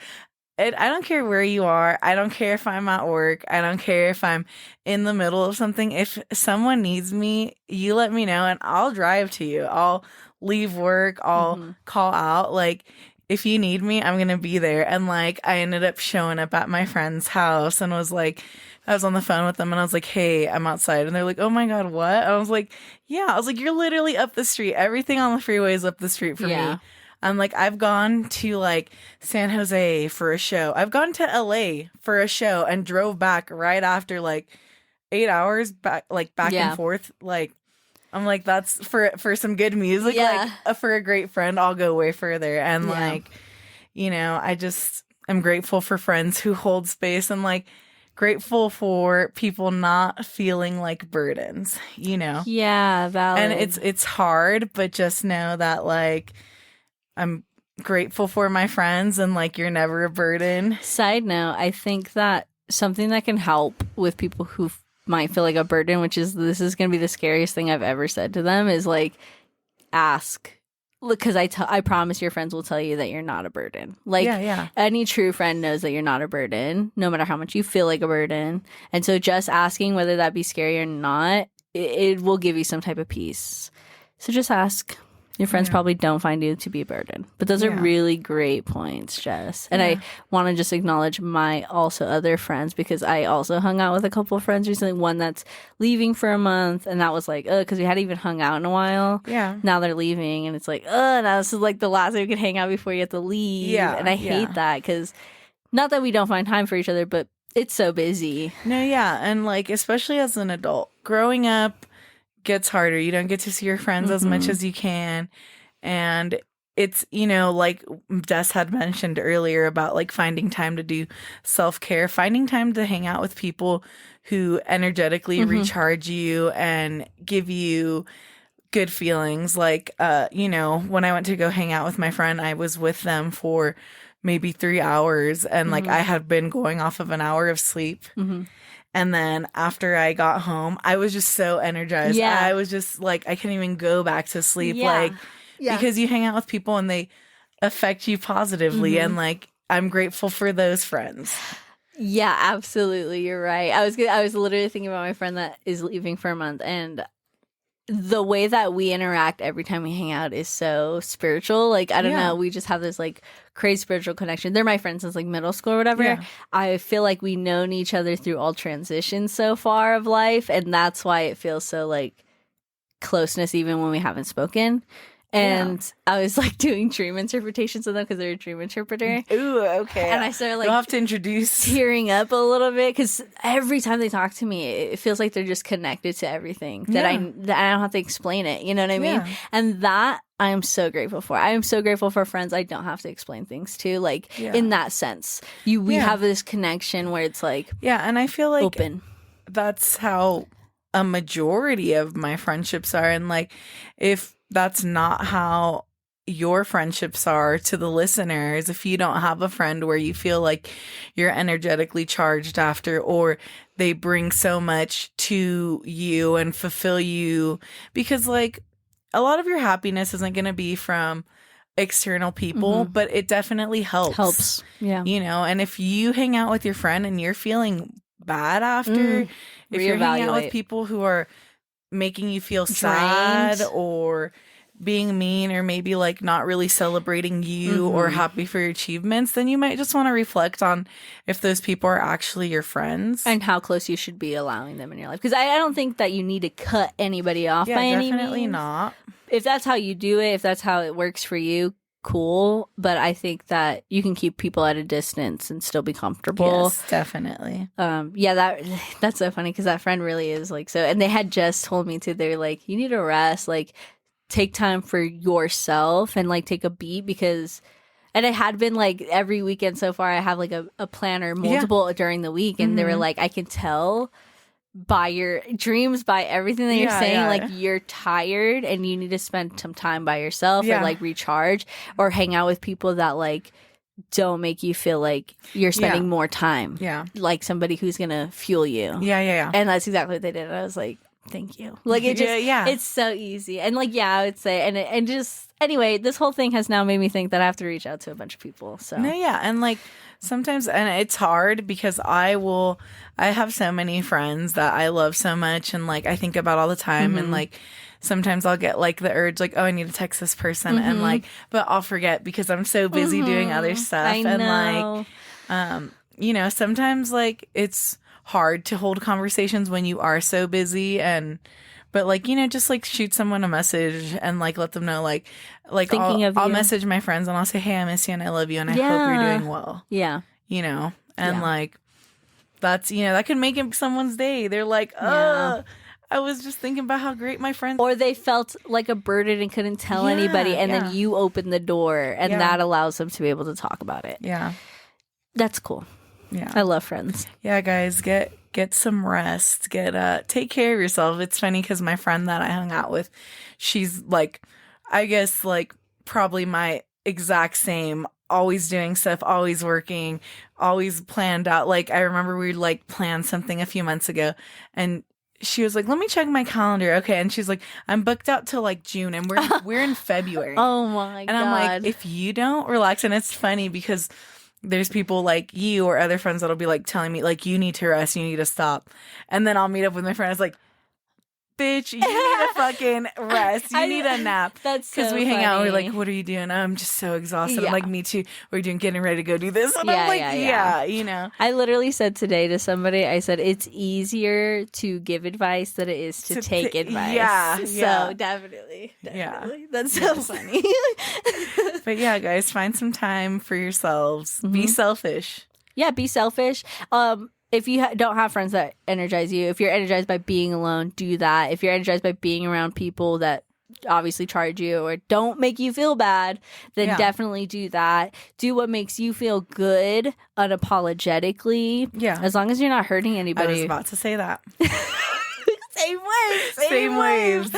I don't care where you are. I don't care if I'm at work. I don't care if I'm in the middle of something. If someone needs me, you let me know and I'll drive to you. I'll leave work. I'll call out. Like, if you need me, I'm going to be there. And like, I ended up showing up at my friend's house and was like, I was on the phone with them and I was like, hey, I'm outside. And they're like, oh my God, what? I was like, yeah. I was like, you're literally up the street. Everything on the freeway is up the street for me. I'm like, I've gone to like San Jose for a show. I've gone to LA for a show and drove back right after like 8 hours back and forth. Like, I'm like, that's for some good music. Like for a great friend, I'll go way further. And like, you know, I'm grateful for friends who hold space and like, grateful for people not feeling like burdens, you know? Yeah, valid. And it's hard, but just know that like I'm grateful for my friends and like you're never a burden. Side note, I think that something that can help with people who might feel like a burden, which is this is going to be the scariest thing I've ever said to them, is like ask. Because I promise your friends will tell you that you're not a burden. Like, any true friend knows that you're not a burden, no matter how much you feel like a burden. And so just asking whether that be scary or not, it will give you some type of peace. So just ask. Your friends probably don't find you to be a burden. But those are really great points, Jess. And I want to just acknowledge my also other friends because I also hung out with a couple of friends recently. One that's leaving for a month. And that was like, because we hadn't even hung out in a while. Yeah. Now they're leaving. And it's like, now this is like the last time we can hang out before you have to leave. Yeah. And I hate that because not that we don't find time for each other, but it's so busy. No, yeah. And like, especially as an adult, growing up, gets harder. You don't get to see your friends as much as you can. And it's, you know, like Des had mentioned earlier about like finding time to do self-care, finding time to hang out with people who energetically recharge you and give you good feelings. Like, you know, when I went to go hang out with my friend, I was with them for maybe 3 hours and like I had been going off of an hour of sleep. And then after I got home, I was just so energized. Yeah. I was just like, I couldn't even go back to sleep. Because you hang out with people and they affect you positively. And like, I'm grateful for those friends. Yeah, absolutely. You're right. I was literally thinking about my friend that is leaving for a month, and the way that we interact every time we hang out is so spiritual. Like, I don't know. We just have this like crazy spiritual connection. They're my friends since like middle school or whatever. Yeah. I feel like we known each other through all transitions so far of life. And that's why it feels so like closeness even when we haven't spoken. And I was like doing dream interpretations with them because they're a dream interpreter. Ooh, okay. And I started like, you'll have to introduce, tearing up a little bit because every time they talk to me, it feels like they're just connected to everything that I don't have to explain it. You know what I mean? And that I am so grateful for. I am so grateful for friends I don't have to explain things to. Like in that sense, we have this connection where it's like and I feel like open. That's how a majority of my friendships are, and like if that's not how your friendships are to the listeners, if you don't have a friend where you feel like you're energetically charged after, or they bring so much to you and fulfill you, because like a lot of your happiness isn't going to be from external people, but it definitely helps. Yeah. You know, and if you hang out with your friend and you're feeling bad after, if you're hanging out with people who are making you feel sad or being mean, or maybe like not really celebrating you or happy for your achievements, then you might just want to reflect on if those people are actually your friends and how close you should be allowing them in your life. Because I don't think that you need to cut anybody off by any means. Definitely not. If that's how you do it, if that's how it works for you, cool. But I think that you can keep people at a distance and still be comfortable. Yes, definitely. That's so funny because that friend really is like so. And they had just told me too. They're like, you need to rest, like take time for yourself and like take a beat, because. And it had been like every weekend so far. I have like a planner, multiple during the week, and they were like, I can tell by your dreams, by everything that you're saying, like you're tired and you need to spend some time by yourself or like recharge or hang out with people that like don't make you feel like you're spending more time. Yeah. Like somebody who's going to fuel you. Yeah. And that's exactly what they did. And I was like, thank you. Like it just, it's so easy. And like, I would say, and just, anyway, this whole thing has now made me think that I have to reach out to a bunch of people. So no, and like sometimes, and it's hard because I have so many friends that I love so much, and like I think about all the time, and like sometimes I'll get like the urge, like, oh, I need to text this person, and like, but I'll forget because I'm so busy doing other stuff, and like, you know, sometimes like it's hard to hold conversations when you are so busy, but like, you know, just like shoot someone a message and like let them know, like I'll message my friends and I'll say, hey, I miss you and I love you and I hope you're doing well. Yeah. You know, and like that's, you know, that could make someone's day. They're like, I was just thinking about how great my friends. Or they felt like a burden and couldn't tell anybody, and then you open the door, and that allows them to be able to talk about it. Yeah. That's cool. Yeah. I love friends. Yeah, guys, get some rest. Take care of yourself. It's funny because my friend that I hung out with, she's like, I guess like probably my exact same, always doing stuff, always working, always planned out. Like I remember we like planned something a few months ago, and she was like, let me check my calendar. Okay. And she's like, I'm booked out till like June, and we're in February. Oh my God. And I'm like, if you don't relax, and it's funny because there's people like you or other friends that'll be like telling me like, you need to rest, you need to stop. And then I'll meet up with my friend. It's like, bitch, you need a fucking rest. You need a nap. That's so because we hang out and we're like, what are you doing? I'm just so exhausted. I'm like, me too. We're getting ready to go do this. And I'm like, you know. I literally said today to somebody, I said, it's easier to give advice than it is to take advice. Yeah. So definitely. Yeah. That's so funny. But yeah, guys, find some time for yourselves. Be selfish. Yeah, be selfish. If you don't have friends that energize you, if you're energized by being alone, do that. If you're energized by being around people that obviously charge you or don't make you feel bad, then definitely do that. Do what makes you feel good unapologetically. Yeah. As long as you're not hurting anybody. I was about to say that. Same waves.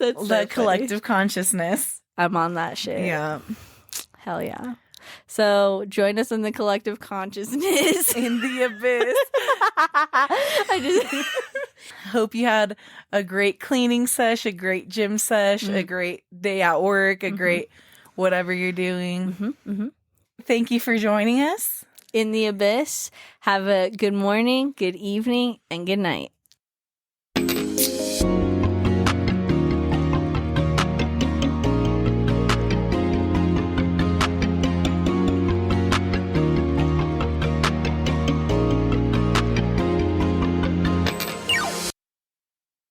That's the collective consciousness. I'm on that shit. Yeah. Hell yeah. So join us in the collective consciousness. In the abyss. I just hope you had a great cleaning sesh, a great gym sesh, a great day at work, a great whatever you're doing. Thank you for joining us. In the abyss. Have a good morning, good evening, and good night.